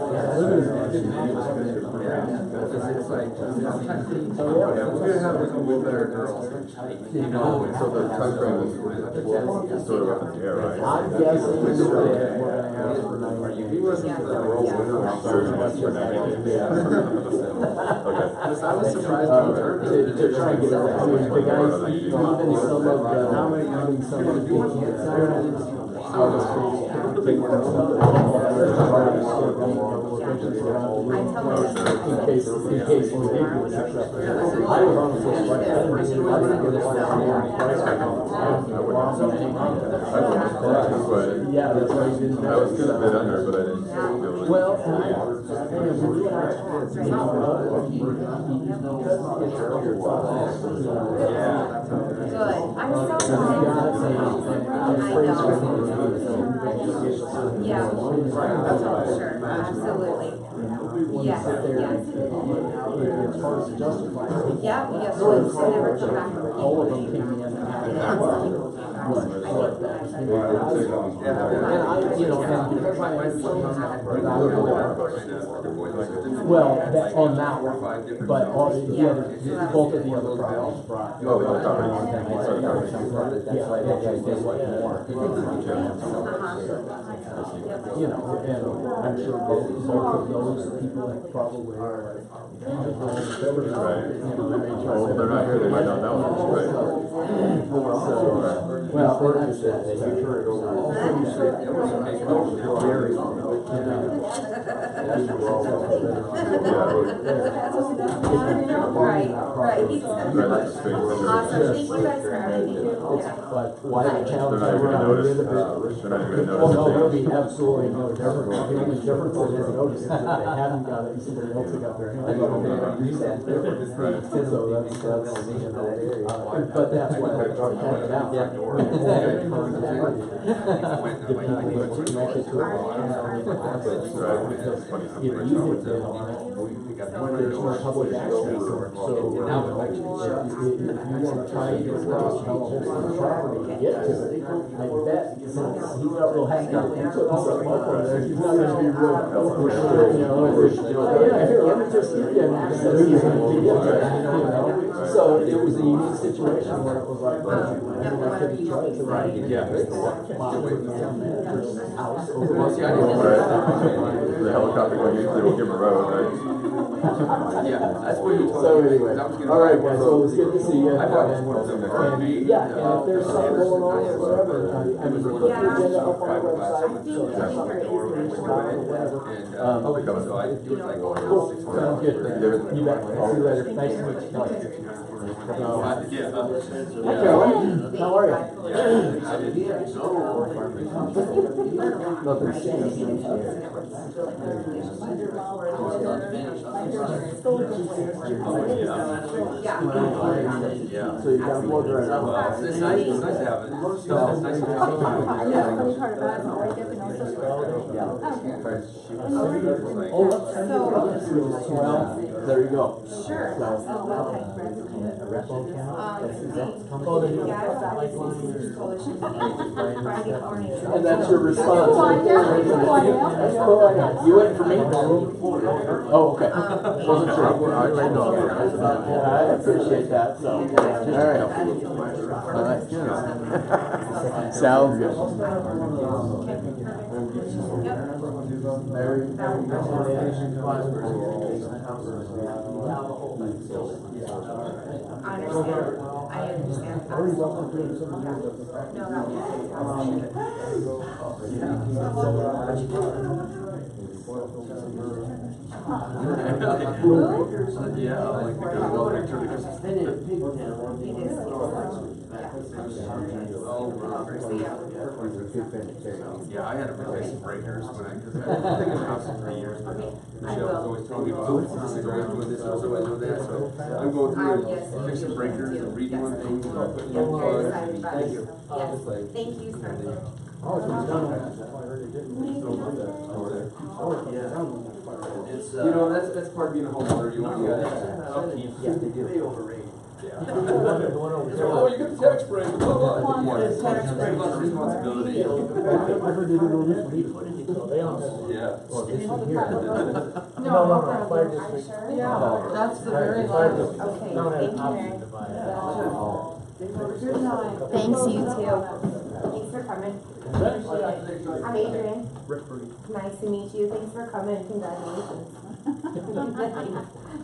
Speaker 1: So the timeframe is sort of up in the air, right?
Speaker 8: I'm guessing that we're gonna ask for 90 days.
Speaker 5: He wasn't the world winner on
Speaker 7: I was surprised when he turned it.
Speaker 8: To try and get it, I mean, the guys, even some of the, even some of the Harvest Daze take their stuff. In case we did get that stuff. I was honestly surprised. I didn't get it. Yeah, that's why you didn't.
Speaker 12: I was gonna bid under, but I didn't feel it.
Speaker 8: Well,
Speaker 11: Good, I'm so yeah, sure, absolutely. Yes, yes.
Speaker 8: It's hard to justify.
Speaker 11: Yeah, we have ones that never come back.
Speaker 8: All of them came in and had what that. And I, you know, and because I well, that, on that one, but all the other, both of the other properties brought.
Speaker 12: Oh, the other properties.
Speaker 8: You know, and I'm sure both of those people probably are.
Speaker 12: Oh, they're not here, they might not know, right?
Speaker 8: Well, that's that, you turn it over.
Speaker 11: Right, right.
Speaker 12: Right, straight.
Speaker 11: Awesome, thank you guys for everything.
Speaker 8: But why the town?
Speaker 12: They're not even gonna notice, they're not even gonna
Speaker 8: Oh, no, there'll
Speaker 12: notice.
Speaker 8: be absolutely no difference. The only difference is they notice is that they haven't got it, somebody else has got their hand. So that's, but that's why I pointed out. The people that were connected to it. If you would bid on it, there's no public access. So, if you want to try and get across the whole property to get to it, I bet since he's got real hang out and put himself up on there, he's not gonna be real, you know, yeah, here, let me just give you, and so he's gonna get there, you know? So it was a unique situation where it was like, everyone couldn't try it, so right, yeah. Town manager's house over
Speaker 12: The helicopter going usually will give a road, right?
Speaker 7: Yeah, that's what you told me.
Speaker 8: So anyway,
Speaker 7: That was gonna-
Speaker 8: all right, guys, so it was good to see you.
Speaker 7: I thought it was
Speaker 8: And, yeah, and if there's something going on or whatever, I mean, put the agenda up on our website, so if there's something that you can stop or whatever.
Speaker 7: And,
Speaker 12: I'll be coming.
Speaker 7: so I, it was like, oh,
Speaker 8: Cool, sounds good. You bet. See you later. Nice to meet you. Hi, Carolyn. How are you? Nothing changed.
Speaker 7: yeah.
Speaker 8: So you got a blood right.
Speaker 7: It's nice to have it. It's nice to have it.
Speaker 11: Yeah, funny part about it is I get to know
Speaker 8: Well, there you go.
Speaker 11: Sure.
Speaker 8: And that's your response. You went for me? Oh, okay. Wasn't sure. I appreciate that, so. All right. Sounds good.
Speaker 11: I understand.
Speaker 7: Yeah, I like the good picture because yeah, I had to replace some breakers when because I've been thinking about it for 3 years, but Michelle was always telling me about this is always doing this, this is always doing that, so I'm going through and fixing breakers and redoing things and putting new plugs. Thank you.
Speaker 11: Thank you, sir.
Speaker 7: It's, you know, that's part of being a homeowner, you want to upkeep.
Speaker 8: Yeah, they do.
Speaker 7: They overrate. Yeah. Oh, you get the tax break, blah, blah. Yeah, it's tax break. Lots of responsibility.
Speaker 8: I heard they did all this for you.
Speaker 7: Yeah.
Speaker 8: Well, this is here.
Speaker 11: No, fire district.
Speaker 3: Yeah, that's the very last.
Speaker 11: Okay, thank you, Mary. Good night. Thanks, you too. Thanks for coming.
Speaker 4: coming.
Speaker 10: Eventually, I think.
Speaker 4: I'm Adrian. Nice to meet you. Thanks for coming. Congratulations.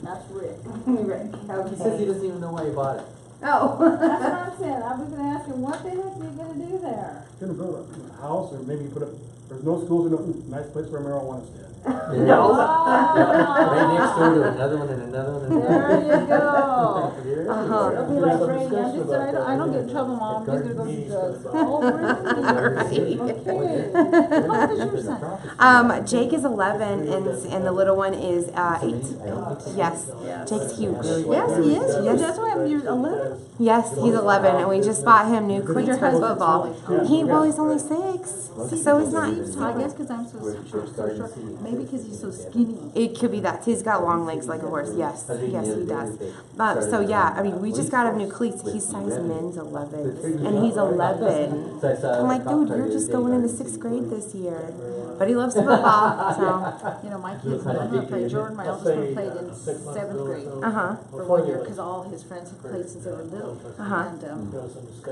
Speaker 13: That's Rick.
Speaker 4: Rick,
Speaker 2: He says he
Speaker 4: okay.
Speaker 2: doesn't even know why he bought it.
Speaker 4: Oh.
Speaker 13: That's what I'm saying, I was gonna ask him, what the heck are you gonna do there?
Speaker 10: Gonna build a house or maybe put up, there's no schools or nothing, nice place for a marijuana stand.
Speaker 2: No. Right next door to another one and another one and another.
Speaker 13: There you go.
Speaker 4: Uh-huh.
Speaker 13: It'll be like Brady, I'm just, I don't get in trouble, Mom, he's gonna go do drugs. Oh, really? Okay. How old is your son?
Speaker 4: Jake is 11 and the little one is 8. Yes. Jake's huge.
Speaker 13: Yes, he is, huge. That's why you're 11?
Speaker 4: Yes, he's 11 and we just bought him new
Speaker 13: But
Speaker 4: cleats
Speaker 13: your
Speaker 4: for
Speaker 13: husband's
Speaker 4: football.
Speaker 13: really tall.
Speaker 4: He's only 6. So he's not.
Speaker 13: I guess cause I'm so short, maybe cause he's so skinny.
Speaker 4: It could be that. He's got long legs like a horse. Yes, yes, he does. So yeah, I mean, we just got him new cleats. He's size men's 11, and he's 11. I'm like, dude, you're just going into 6th grade this year. But he loves football, so.
Speaker 13: You know, my kids, one of them played, Jordan, my eldest one, played in 7th grade. For 1 year, cause all his friends had played since they were little. And,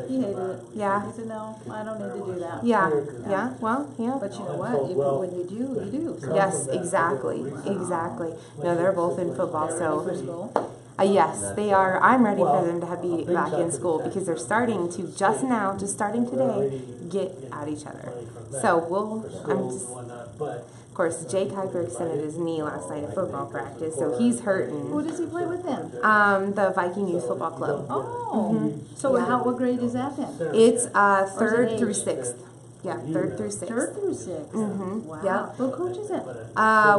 Speaker 13: he hated it.
Speaker 4: Yeah.
Speaker 13: He said, no, I don't need to do that.
Speaker 4: Yeah, yeah, well, yeah.
Speaker 13: But you know what, when you do, you do. So.
Speaker 4: Yes, exactly, exactly. No, they're both in football, so.
Speaker 13: For school?
Speaker 4: Yes, they are. I'm ready for them to be back in school because they're starting to, just starting today, get at each other. So of course, Jake hyperextended his knee last night at football practice, so he's hurting.
Speaker 13: Who does he play with then?
Speaker 4: The Viking Youth Football Club.
Speaker 13: Oh, so what grade is that then?
Speaker 4: It's 3rd through 6th. Yeah, 3rd through 6th.
Speaker 13: 3rd through 6th. Wow.
Speaker 4: Yeah.
Speaker 13: Who coaches it?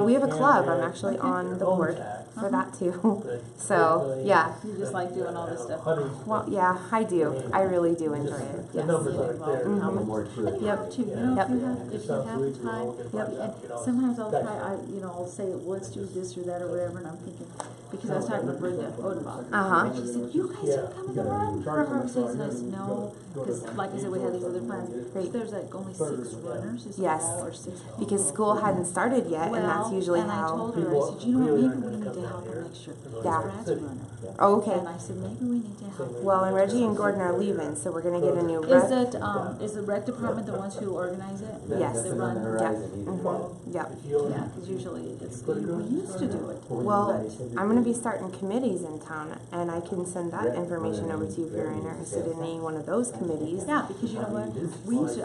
Speaker 4: We have a club. I'm actually on the board for that too. So yeah.
Speaker 13: You just like doing all this stuff.
Speaker 4: Well, yeah, I do. I really do enjoy it. Yes.
Speaker 2: More to it.
Speaker 13: And you have to, you know, if you have the time.
Speaker 4: Yep.
Speaker 13: And sometimes I'll try, I'll say, let's do this or that or whatever, and I'm thinking, because I was talking to Brenda Odenbach. And she said, you guys are coming to run for Harvest Daze. And I said, no, because like I said, we had these other plans. There's like only 6 runners, is it?
Speaker 4: Yes.
Speaker 13: Or 6.
Speaker 4: Because school hadn't started yet, and that's usually
Speaker 13: and I
Speaker 4: how.
Speaker 13: told her, I said, you know what, maybe we need to help her next year.
Speaker 4: Yeah.
Speaker 13: Brad's a runner.
Speaker 4: Oh, okay.
Speaker 13: And I said, maybe we need to help her.
Speaker 4: Well, and Reggie and Gordon are leaving, so we're gonna get a new
Speaker 13: Is
Speaker 4: rep.
Speaker 13: it, is the rec department the ones who organize it?
Speaker 4: Yes.
Speaker 13: They run?
Speaker 4: Yep.
Speaker 13: Yeah, because usually it's, we used to do it.
Speaker 4: Well, I'm gonna be starting committees in town, and I can send that information over to you if you're interested in any one of those committees.
Speaker 13: Yeah, because you know what,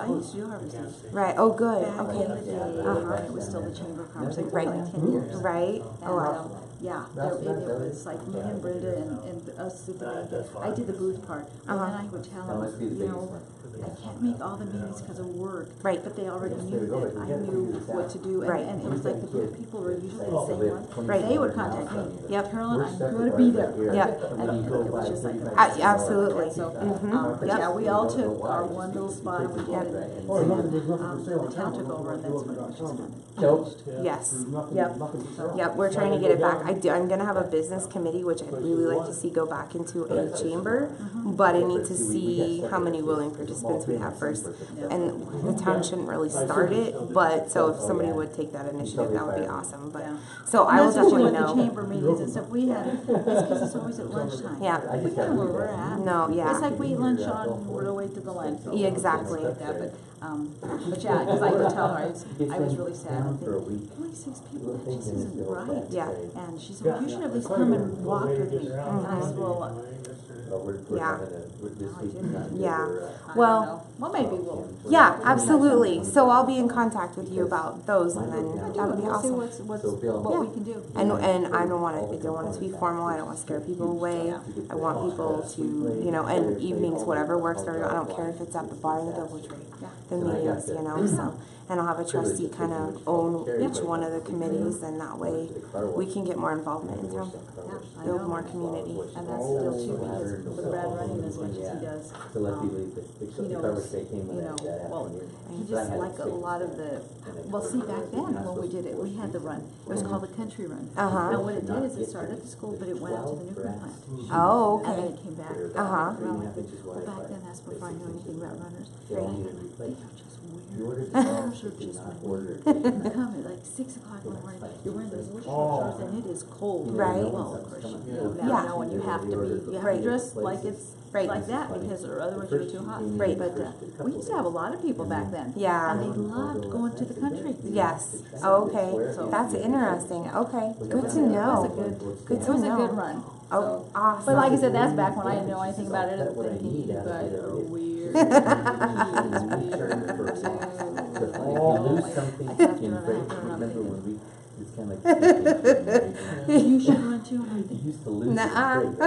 Speaker 13: I used to do Harvest Daze.
Speaker 4: Right. Oh, good.
Speaker 13: Back in the day, when it was still the Chamber of Commerce, like,
Speaker 4: Right.
Speaker 13: like 10 years.
Speaker 4: Right.
Speaker 13: And,
Speaker 4: Oh, wow.
Speaker 13: yeah, it was like me and Brenda and us at the bank. I did the booth part, and then I would tell them, you know, I can't make all the meetings because of work.
Speaker 4: Right.
Speaker 13: But they already knew that I knew what to do,
Speaker 4: Right.
Speaker 13: and it was like the booth people were usually the same one.
Speaker 4: Right.
Speaker 13: They would contact me.
Speaker 4: Yep.
Speaker 13: Carolyn, I'm gonna be there.
Speaker 4: Yep.
Speaker 13: And it was just like.
Speaker 4: Absolutely.
Speaker 13: So, but
Speaker 4: Yep.
Speaker 13: yeah, we all took our one little spot and we did it. And the town took over, and that's when it was just done.
Speaker 4: Yes. Yep. Yep. We're trying to get it back. I'm gonna have a business committee, which I'd really like to see go back into a chamber, but I need to see how many willing participants we have first. And the town shouldn't really start it, but so if somebody would take that initiative, that would be awesome. But so I will definitely
Speaker 13: with the
Speaker 4: know.
Speaker 13: chamber meetings and stuff we had, it's because it's always at lunchtime.
Speaker 4: Yeah.
Speaker 13: We know where we're at.
Speaker 4: No, yeah.
Speaker 13: It's like we eat lunch on the way to the landfill.
Speaker 4: Yeah, exactly.
Speaker 13: Like that, but yeah, because I would tell her, I was really sad. I'm thinking, only 6 people, that just isn't right.
Speaker 4: Yeah.
Speaker 13: And she said, well, you should at least come and walk with me. And I said, well,
Speaker 4: Yeah. Yeah.
Speaker 13: I
Speaker 4: Well,
Speaker 13: don't know. Well, maybe we'll.
Speaker 4: Yeah, absolutely. So I'll be in contact with you about those, and then that would be
Speaker 13: We'll see
Speaker 4: awesome.
Speaker 13: what we can do.
Speaker 4: And I don't want it to be formal. I don't want to scare people away. I want people to, and evenings, whatever works. I don't care if it's at the bar, the Village Rate, the meetings, So, and I'll have a trustee kind of own each one of the committees, and that way we can get more involvement in town, build more community.
Speaker 13: And that's still too, because with Brad running as much as he does, he knows, well, he just like a lot of the, well, see, back then, when we did it, we had the run, it was called the Country Run. And what it did is it started at the school, but it went out to the nuclear plant.
Speaker 4: Oh,
Speaker 13: And then
Speaker 4: okay.
Speaker 13: it came back.
Speaker 4: Uh-huh.
Speaker 13: Well, back then, that's before I knew anything about runners. They are just weird.
Speaker 2: You ordered the
Speaker 13: Our
Speaker 2: box,
Speaker 13: shirt
Speaker 2: but did
Speaker 13: just
Speaker 2: not
Speaker 13: went
Speaker 2: order
Speaker 13: weird.
Speaker 2: it.
Speaker 13: You come at like 6 o'clock in the morning, you're wearing those little short shorts and it is cold.
Speaker 11: Right.
Speaker 13: Well, of course, you
Speaker 11: Yeah.
Speaker 13: know, and you have to dress like it's
Speaker 11: Right.
Speaker 13: like that because or otherwise you're too hot.
Speaker 11: Right.
Speaker 13: But we used to have a lot of people back then.
Speaker 11: Yeah.
Speaker 13: And they loved going to the country.
Speaker 11: Yes, okay,
Speaker 13: So-
Speaker 11: that's interesting, okay, good to
Speaker 13: It was a
Speaker 11: know.
Speaker 13: good,
Speaker 11: Good
Speaker 13: it
Speaker 11: to
Speaker 13: was a
Speaker 11: know.
Speaker 13: good run.
Speaker 11: Oh,
Speaker 13: So-
Speaker 11: awesome.
Speaker 13: But like I said, that's back when I didn't know anything about it,
Speaker 2: What I
Speaker 13: thinking
Speaker 2: need
Speaker 13: you
Speaker 2: out of
Speaker 13: guys
Speaker 2: it
Speaker 13: are
Speaker 2: is-
Speaker 13: weird.
Speaker 2: We turn the first off. So if you lose something in freight, remember when we, it's kind of like.
Speaker 13: You should run too. And I'm
Speaker 2: You
Speaker 13: thinking,
Speaker 2: used to lose it in
Speaker 11: Nuh-uh.
Speaker 2: freight.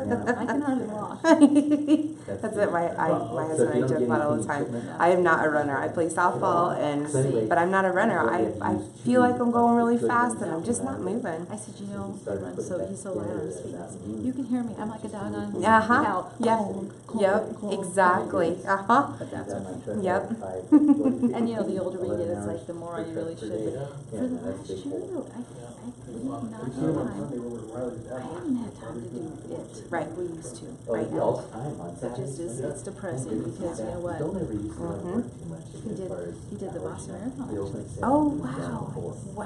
Speaker 2: Now,
Speaker 13: I can hardly walk.
Speaker 11: That's it, my
Speaker 2: So
Speaker 11: husband
Speaker 2: if
Speaker 11: and
Speaker 2: you
Speaker 11: I
Speaker 2: don't
Speaker 11: joke
Speaker 2: get
Speaker 11: about it all the
Speaker 2: anything
Speaker 11: time.
Speaker 2: shipment-
Speaker 11: I am not a runner, I play softball
Speaker 2: So anyway,
Speaker 11: and, but I'm not a runner, I feel like I'm going really fast and I'm just not moving.
Speaker 13: I said, you know, he runs so he's so loud on his feet. I said, you can hear me. I'm like a dog on
Speaker 11: Uh-huh,
Speaker 13: cow.
Speaker 11: yep,
Speaker 13: Honk, honk,
Speaker 11: yep,
Speaker 13: honk.
Speaker 11: exactly, uh-huh.
Speaker 13: But that's
Speaker 2: got my
Speaker 13: okay.
Speaker 2: truck
Speaker 11: Yep.
Speaker 2: at 5:40.
Speaker 13: And you know, the older we get,
Speaker 2: 11
Speaker 13: it's like
Speaker 2: hours
Speaker 13: the more
Speaker 2: per
Speaker 13: you
Speaker 2: truck
Speaker 13: really
Speaker 2: per
Speaker 13: should.
Speaker 2: day.
Speaker 13: But
Speaker 2: Yeah,
Speaker 13: for the
Speaker 2: that's
Speaker 13: last
Speaker 2: big
Speaker 13: year,
Speaker 2: time.
Speaker 13: though, I did not
Speaker 10: We
Speaker 13: have
Speaker 10: seen him on
Speaker 13: time.
Speaker 10: Sunday over at Riley's
Speaker 13: I
Speaker 10: house.
Speaker 13: haven't had time to do it
Speaker 11: Right.
Speaker 13: like we used to.
Speaker 2: Oh,
Speaker 11: Right.
Speaker 2: yeah, all the time on
Speaker 13: It
Speaker 2: Saturdays.
Speaker 13: just is, it's depressing
Speaker 2: Thank goodness
Speaker 13: because
Speaker 2: for
Speaker 13: you know
Speaker 2: that.
Speaker 13: what?
Speaker 2: Don't ever used to let
Speaker 11: Mhm.
Speaker 2: work too much
Speaker 13: He
Speaker 2: as
Speaker 13: did,
Speaker 2: far as
Speaker 13: he did the
Speaker 2: hours.
Speaker 13: Boston Marathon
Speaker 2: He opened
Speaker 13: actually.
Speaker 2: at
Speaker 11: Oh,
Speaker 2: 7, he's down
Speaker 11: wow,
Speaker 2: to 4.
Speaker 11: wow.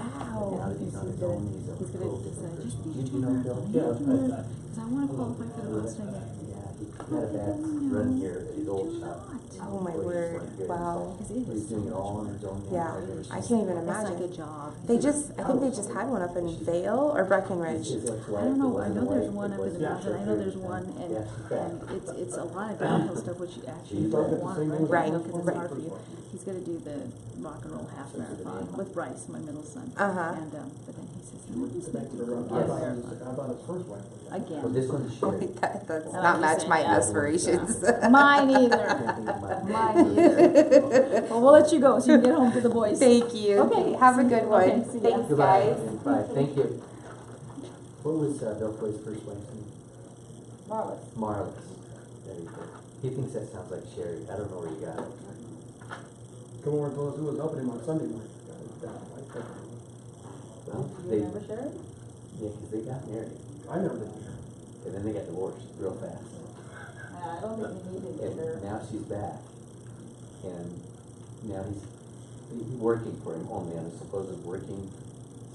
Speaker 2: Now that he's on his own, he's a
Speaker 13: He's
Speaker 2: pro
Speaker 13: gonna, he said, I just need
Speaker 2: Did
Speaker 13: you
Speaker 2: you
Speaker 13: to
Speaker 2: know Bill?
Speaker 10: Yeah,
Speaker 13: because I wanna qualify for the Boston again.
Speaker 2: Yeah, he had a bad run here at his old shop.
Speaker 11: Oh my
Speaker 2: Boy, he just
Speaker 11: word,
Speaker 2: went good.
Speaker 11: wow.
Speaker 13: Because it
Speaker 2: He's
Speaker 13: is so
Speaker 2: doing it
Speaker 13: much
Speaker 2: all on
Speaker 13: work.
Speaker 2: his own.
Speaker 11: Yeah,
Speaker 2: I've never
Speaker 11: I
Speaker 2: seen
Speaker 11: can't even
Speaker 13: It's like a
Speaker 11: imagine.
Speaker 13: job.
Speaker 11: They just, I think they just had one up in Vale or Breckenridge.
Speaker 2: His ex-wife,
Speaker 13: I don't know,
Speaker 2: the
Speaker 13: I
Speaker 2: one
Speaker 13: know
Speaker 2: the
Speaker 13: there's
Speaker 2: wife
Speaker 13: one
Speaker 2: that
Speaker 13: up in the
Speaker 2: was-
Speaker 13: mountain, I know there's one, and
Speaker 2: Yeah, she's back.
Speaker 13: it's a lot of downhill stuff, which you actually
Speaker 2: She's
Speaker 13: don't
Speaker 2: back.
Speaker 13: want,
Speaker 10: Right.
Speaker 13: right?
Speaker 11: Right.
Speaker 13: Because it's hard for you. He's gonna do the rock and roll half marathon with Bryce, my middle son.
Speaker 11: Uh-huh.
Speaker 13: And, but then he says, you know,
Speaker 10: He's
Speaker 13: just
Speaker 10: back
Speaker 13: need
Speaker 10: to
Speaker 13: to
Speaker 10: the
Speaker 13: go
Speaker 10: run.
Speaker 13: to
Speaker 2: Yes.
Speaker 13: a marathon.
Speaker 10: I thought his first wife was.
Speaker 2: Well,
Speaker 13: Again.
Speaker 2: this one's shared.
Speaker 11: That does
Speaker 13: And
Speaker 11: not
Speaker 13: I'm
Speaker 11: match
Speaker 13: just
Speaker 11: my
Speaker 13: saying, yeah.
Speaker 11: aspirations.
Speaker 13: Mine either, mine either. Well, we'll let you go so you can get home to the boys.
Speaker 11: Thank you.
Speaker 13: Okay.
Speaker 11: Have a good one.
Speaker 13: Okay, see ya.
Speaker 11: Thanks,
Speaker 2: Goodbye.
Speaker 11: guys.
Speaker 2: Bye, thank you. What was Bill Foy's first wife's name?
Speaker 3: Marlis.
Speaker 2: Marlis. There you go. He thinks that sounds like Sherry. I don't know where you got it.
Speaker 10: Come over and told us who was helping him on Sunday morning.
Speaker 2: Well,
Speaker 3: You
Speaker 2: they,
Speaker 3: remember Sherry?
Speaker 2: yeah, 'cause they got married.
Speaker 10: I never did hear.
Speaker 2: And then they got divorced real fast.
Speaker 3: I don't think we needed
Speaker 2: And
Speaker 3: her.
Speaker 2: now she's back. And now he's working for him only on a supposed working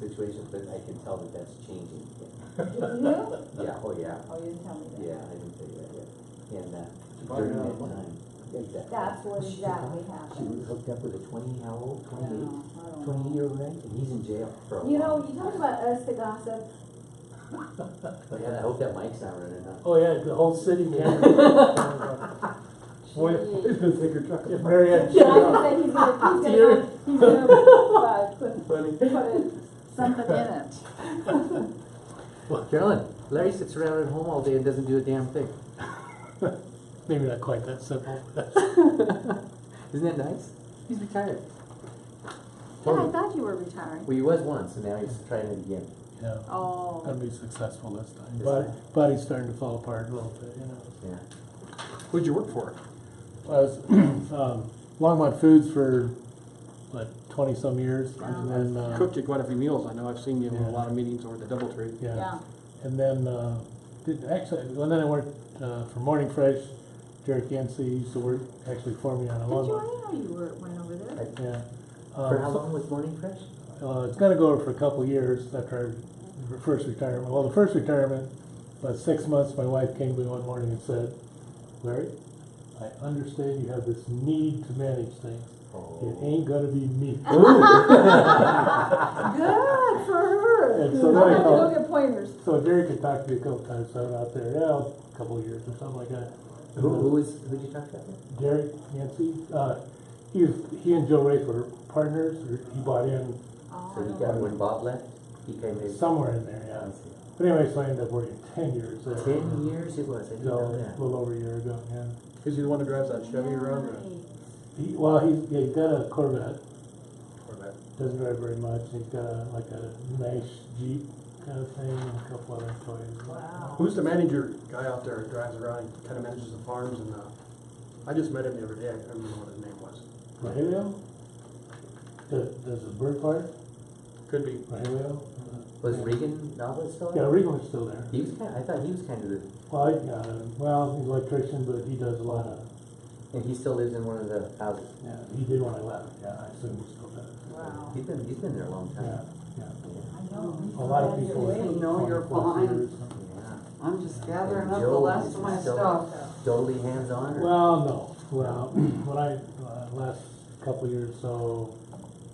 Speaker 2: situation, but I can tell that that's changing.
Speaker 3: You?
Speaker 2: Yeah, oh yeah.
Speaker 3: Oh, you didn't tell me that.
Speaker 2: Yeah, I didn't tell you that yet. And
Speaker 10: Probably
Speaker 2: during
Speaker 10: not
Speaker 2: that
Speaker 10: fun.
Speaker 2: time, yeah, exactly.
Speaker 3: That's what
Speaker 2: She
Speaker 3: exactly
Speaker 2: She
Speaker 3: happened.
Speaker 2: was hooked up with a 20, how old, 28?
Speaker 3: No, I don't know.
Speaker 2: 28-year-old guy, and he's in jail for a
Speaker 3: You know,
Speaker 2: while.
Speaker 3: you talk about us to gossip.
Speaker 2: Yeah, I hope that mic's not running out.
Speaker 10: Oh, yeah, the whole city camera. Boy, he's gonna take her truck. If Marianne.
Speaker 3: Yeah, I was say he's gonna put
Speaker 13: Something in it.
Speaker 2: Carolyn, Larry sits around at home all day and doesn't do a damn thing.
Speaker 10: Maybe not quite that simple.
Speaker 2: Isn't that nice? He's retired.
Speaker 13: Yeah, I thought you were retiring.
Speaker 2: Well, he was once, and now he's trying it again.
Speaker 10: Yeah,
Speaker 13: Oh.
Speaker 10: gonna be successful this time.
Speaker 2: This
Speaker 10: But
Speaker 2: time.
Speaker 10: body's starting to fall apart a little bit, you know.
Speaker 2: Yeah.
Speaker 10: Who'd you work for? I was Longmont Foods for, what, 20-some years, and then,
Speaker 14: Cooked you quite a few meals. I know I've seen you in
Speaker 10: Yeah.
Speaker 14: a lot of meetings over the Doubletree.
Speaker 10: yeah.
Speaker 13: Yeah.
Speaker 10: And then, and then I worked, for Morning Fresh. Jerry Yancey used to work actually for me on a
Speaker 13: Did you? I
Speaker 10: Longmont.
Speaker 13: didn't know you went over there.
Speaker 10: Yeah.
Speaker 2: For how long was Morning Fresh?
Speaker 10: It's gonna go for a couple of years after our first retirement. Well, the first retirement, about 6 months, my wife came to me one morning and said, Larry, I understand you have this need to manage things. It ain't gonna be me.
Speaker 13: Good for her.
Speaker 10: And so
Speaker 13: I
Speaker 10: then I
Speaker 13: have to
Speaker 10: thought-
Speaker 13: go get pointers.
Speaker 10: So Jerry could talk to me a couple times, so I went out there, yeah, a couple of years or something like that.
Speaker 2: Who'd you talk about?
Speaker 10: Jerry Yancey, he and Joe Rafe were partners, or he bought in
Speaker 2: So he got, when Bob left, he came in.
Speaker 10: somewhere in there, yeah. But anyway, so I ended up working 10 years there.
Speaker 2: 10 years it was, I didn't
Speaker 10: So,
Speaker 2: know
Speaker 10: a
Speaker 2: that.
Speaker 10: little over a year ago, yeah.
Speaker 14: Is he the one who drives that Chevy around? Or?
Speaker 10: He's got a Corvette,
Speaker 14: Corvette.
Speaker 10: doesn't drive very much, he's got like a nice Jeep kind of thing, and a couple other toys.
Speaker 13: Wow.
Speaker 14: Who's the manager guy out there who drives around and kind of manages the farms? And I just met him the other day. I can't remember what his name was.
Speaker 10: Rahelio? Does the bird park?
Speaker 14: Could be.
Speaker 10: Rahelio?
Speaker 2: Was Regan Novelist still
Speaker 10: Yeah,
Speaker 2: there?
Speaker 10: Regan was still there.
Speaker 2: I thought he was kind of the,
Speaker 10: Well, he's an electrician, but he does a lot of
Speaker 2: And he still lives in one of the houses?
Speaker 10: Yeah, he did when I left, yeah, I assume he still does.
Speaker 3: Wow.
Speaker 2: He's been there a long
Speaker 10: Yeah,
Speaker 2: time.
Speaker 10: yeah.
Speaker 13: I know.
Speaker 10: A lot of people.
Speaker 3: No, you're
Speaker 10: 20+
Speaker 3: fine.
Speaker 10: years, something.
Speaker 2: Yeah.
Speaker 3: I'm just gathering
Speaker 2: And
Speaker 3: up the
Speaker 2: Joe
Speaker 3: last
Speaker 2: is
Speaker 3: of my
Speaker 2: still
Speaker 3: stuff.
Speaker 2: Totally hands-on, or?
Speaker 10: Well, no, well, when I, last couple of years, so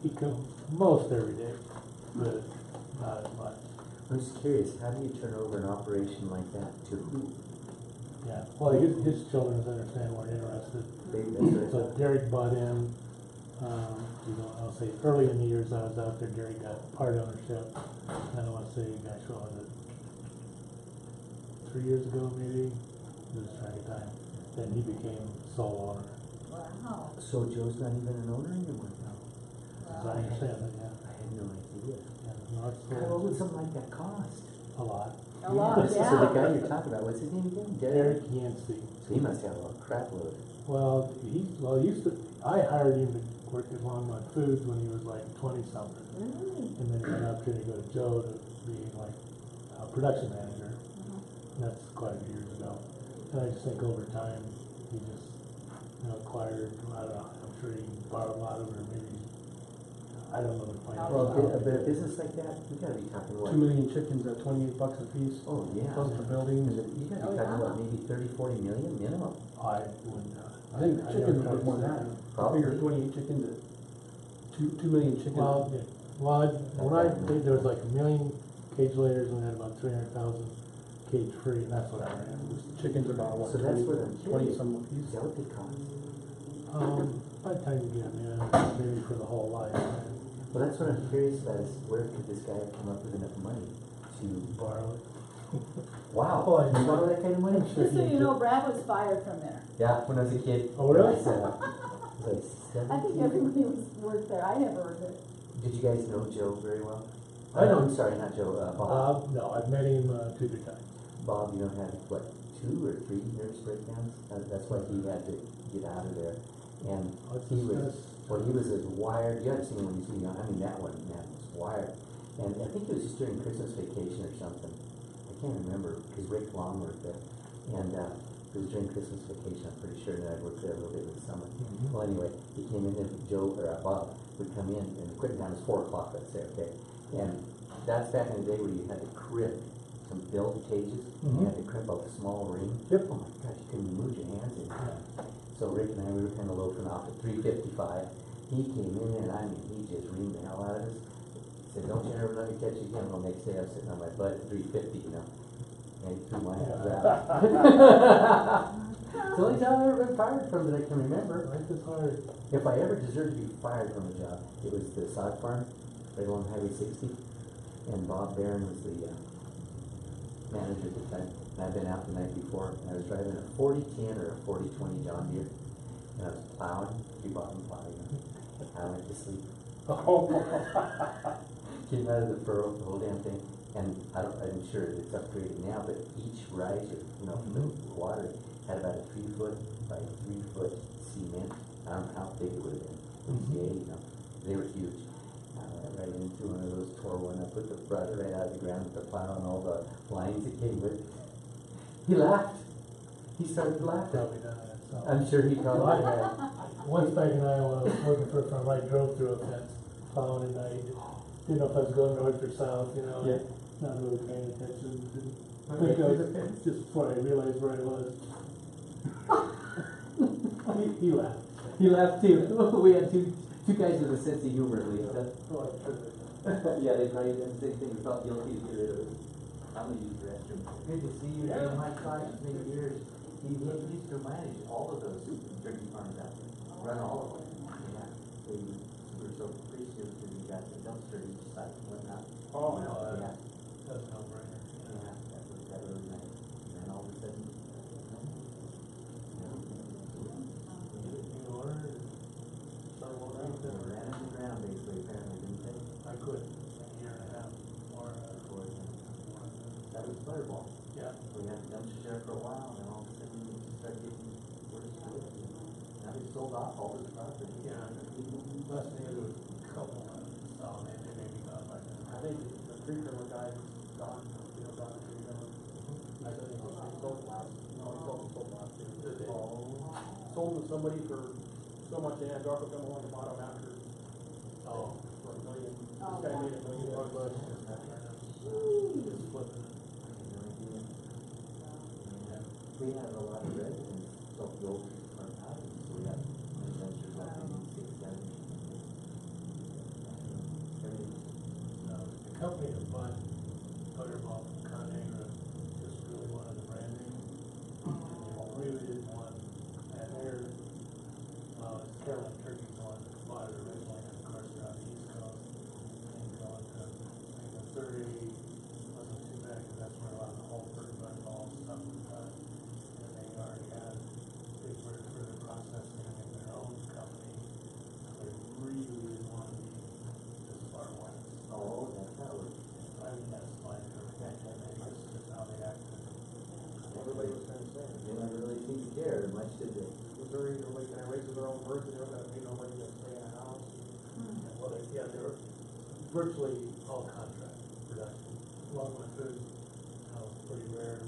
Speaker 10: he comes most every day, but not as much.
Speaker 2: I'm just curious, how do you turn over an operation like that to who?
Speaker 10: Yeah, well, his children understand we're interested.
Speaker 2: That's
Speaker 10: So Derek bought in, you know, I'll say early in the years I was out there, Derek got part ownership. I don't wanna say, gosh, what was it? 3 years ago, maybe, lose track of time. Then he became sole owner,
Speaker 13: Wow.
Speaker 2: So Joe's not even an owner anymore now?
Speaker 10: as I understand it, yeah.
Speaker 2: I had no idea.
Speaker 10: Yeah, no, it's
Speaker 2: God, what would something like that cost?
Speaker 10: a lot.
Speaker 13: A lot,
Speaker 2: So
Speaker 13: yeah.
Speaker 2: the guy you're talking about, what's his name again?
Speaker 10: Derek Yancey.
Speaker 2: So he must have a crap load.
Speaker 10: Well, he used to, I hired him to work at Longmont Foods when he was like 20-something.
Speaker 13: Really?
Speaker 10: And then he got an opportunity to go to Joe to be like a production manager. And that's quite a few years ago. And I just think over time, he just, you know, acquired, I don't know, I'm sure he borrowed a lot of it, or maybe, I don't know the financial.
Speaker 2: Well, a business like that, you gotta be talking what?
Speaker 14: 2 million chickens at $28 a piece.
Speaker 2: Oh, yeah.
Speaker 14: Plus the buildings.
Speaker 2: You gotta be talking about maybe 30-40 million minimum.
Speaker 10: I wouldn't,
Speaker 14: I think chickens
Speaker 10: never
Speaker 14: are more than that. I
Speaker 2: Probably.
Speaker 14: figure 28 chickens at 2 million chickens.
Speaker 10: well, yeah. Well, when I think there was like 1 million cage layers and we had about 300,000 cage free, and that's what I ran.
Speaker 14: Chickens are about what,
Speaker 2: So that's
Speaker 14: 20,
Speaker 2: what I'm
Speaker 14: 20
Speaker 2: curious.
Speaker 14: some a
Speaker 2: Is
Speaker 14: piece?
Speaker 2: that what they cost?
Speaker 10: By the time you get them in, maybe for the whole life,
Speaker 2: Well, that's what I'm curious about, is where could this guy come up with enough money to
Speaker 10: borrow it.
Speaker 2: Wow,
Speaker 10: Oh, I
Speaker 2: you borrow that kind of money?
Speaker 13: Just so you know, Brad was fired from there.
Speaker 2: Yeah, when I was a kid.
Speaker 10: Oh, really?
Speaker 2: I was like
Speaker 13: I think
Speaker 2: 17.
Speaker 13: everybody was worked there. I never heard it.
Speaker 2: Did you guys know Joe very well?
Speaker 10: I know.
Speaker 2: I'm sorry, not Joe, Bob.
Speaker 10: No, I've met him 2 or 3 times.
Speaker 2: Bob, you know, had what, 2 or 3 nervous breakdowns? That's why he had to get out of there. And he was as wired, you haven't seen him when you see him, I mean, that one, man, was wired. And I think it was just during Christmas vacation or something. I can't remember, because Rick Long worked there. And it was during Christmas vacation, I'm pretty sure, that I worked there a little bit in the summer. Well, anyway, he came in, and Bob would come in, and the quitting time was 4 o'clock, let's say, okay? And that's back in the day where you had to crib some build cages, you had to crib out the small ring.
Speaker 10: Yep.
Speaker 2: Oh my gosh, you couldn't move your hands in. So Rick and I, we were kind of loafing off at 3:55. He came in there, and I mean, he just reamed the hell out of us. He said, "Don't you ever let me catch you again." Well, next day I was sitting on my butt at 3:50, you know. And he threw my hands out. It's the only time I've ever been fired from that I can remember.
Speaker 10: Life is hard.
Speaker 2: If I ever deserved to be fired from a job, it was the sod farm, right along Highway 60. And Bob Barron was the manager at the time. And I'd been out the night before, and I was driving a 4010 or a 4020 John Deere. And I was plowing, 3-bottom plow, you know. I went to sleep. Came out of the furrow, the whole damn thing. And I'm sure it's upgraded now, but each riser, you know, from the water had about a 3-foot by 3-foot cement. I don't know how big it would have been. It was gay, you know. They were huge. I went right into one of those, tore one up, put the rudder right out of the ground with the plow and all the lines that came with it. He laughed. He started laughing.
Speaker 10: Probably done that, so.
Speaker 2: I'm sure he probably had.
Speaker 10: Once back in Iowa, I was working for a firm, I drove through a fence, plowing, and I didn't know if I was going north or south, you know.
Speaker 2: Yeah.
Speaker 10: Not really paying attention. Didn't think I was, just before I realized where I was. He laughed.
Speaker 2: He laughed too. We had two guys with a sense of humor, at least.
Speaker 10: Oh, I couldn't.
Speaker 2: Yeah, they probably did the same thing. We felt guilty to get rid of it. I'm gonna use the restroom. Good to see you.
Speaker 10: Yeah.
Speaker 2: My God, it's many years. He used to manage all of those turkey farms out there. Run all of them. Yeah. We were so appreciative that we got the dumpster each side and whatnot.
Speaker 10: Oh,
Speaker 2: You know,
Speaker 10: no,
Speaker 2: yeah.
Speaker 10: that's no brainer.
Speaker 2: Yeah, that worked out really nice. And then all of a sudden,
Speaker 10: In order, start
Speaker 2: they
Speaker 10: around there.
Speaker 2: ran into the ground basically, apparently, didn't they?
Speaker 10: I could, a year and a half, or,
Speaker 2: That was Butterball.
Speaker 10: yeah.
Speaker 2: We had the dumpsters there for a while, and then all of a sudden we started getting worse to it. Now they sold off all this property.
Speaker 10: Yeah, last thing I do was a couple, oh man, they may be gone by then.
Speaker 14: I think the tree trimmer guy is gone, you know, got the tree trimmer. I think he sold last, no, he sold last year.
Speaker 10: Did they?
Speaker 14: Sold sold to somebody for so much, and Darko come along and bought them after, for $1 million. This guy made $1 million bucks. Just flipping it.
Speaker 2: We have a lot of residents self-built our houses, so we have investors like in 6, 7.
Speaker 10: The company that bought Butterball from Conagra just really wanted the branding. They really didn't want, and they're, it's Carolyn Turkey's the one that bought it originally, and of course they're on the East Coast. And going to, I think the 30 wasn't too bad, because that's where a lot of the Holford, Butterball stuff was done. And they already had big work for the processing in their own company. So they really didn't want to be this far west.
Speaker 2: Oh, that's how it works.
Speaker 10: I mean, that's like, that's just how they acted.
Speaker 14: Everybody was kind of saying.
Speaker 2: They never really seemed to care much, did they?
Speaker 14: Missouri, everybody kind of raises their own birds, and they're gonna pay nobody to stay in a house.
Speaker 10: Well, they were virtually all contract production. Along with food, pretty rare to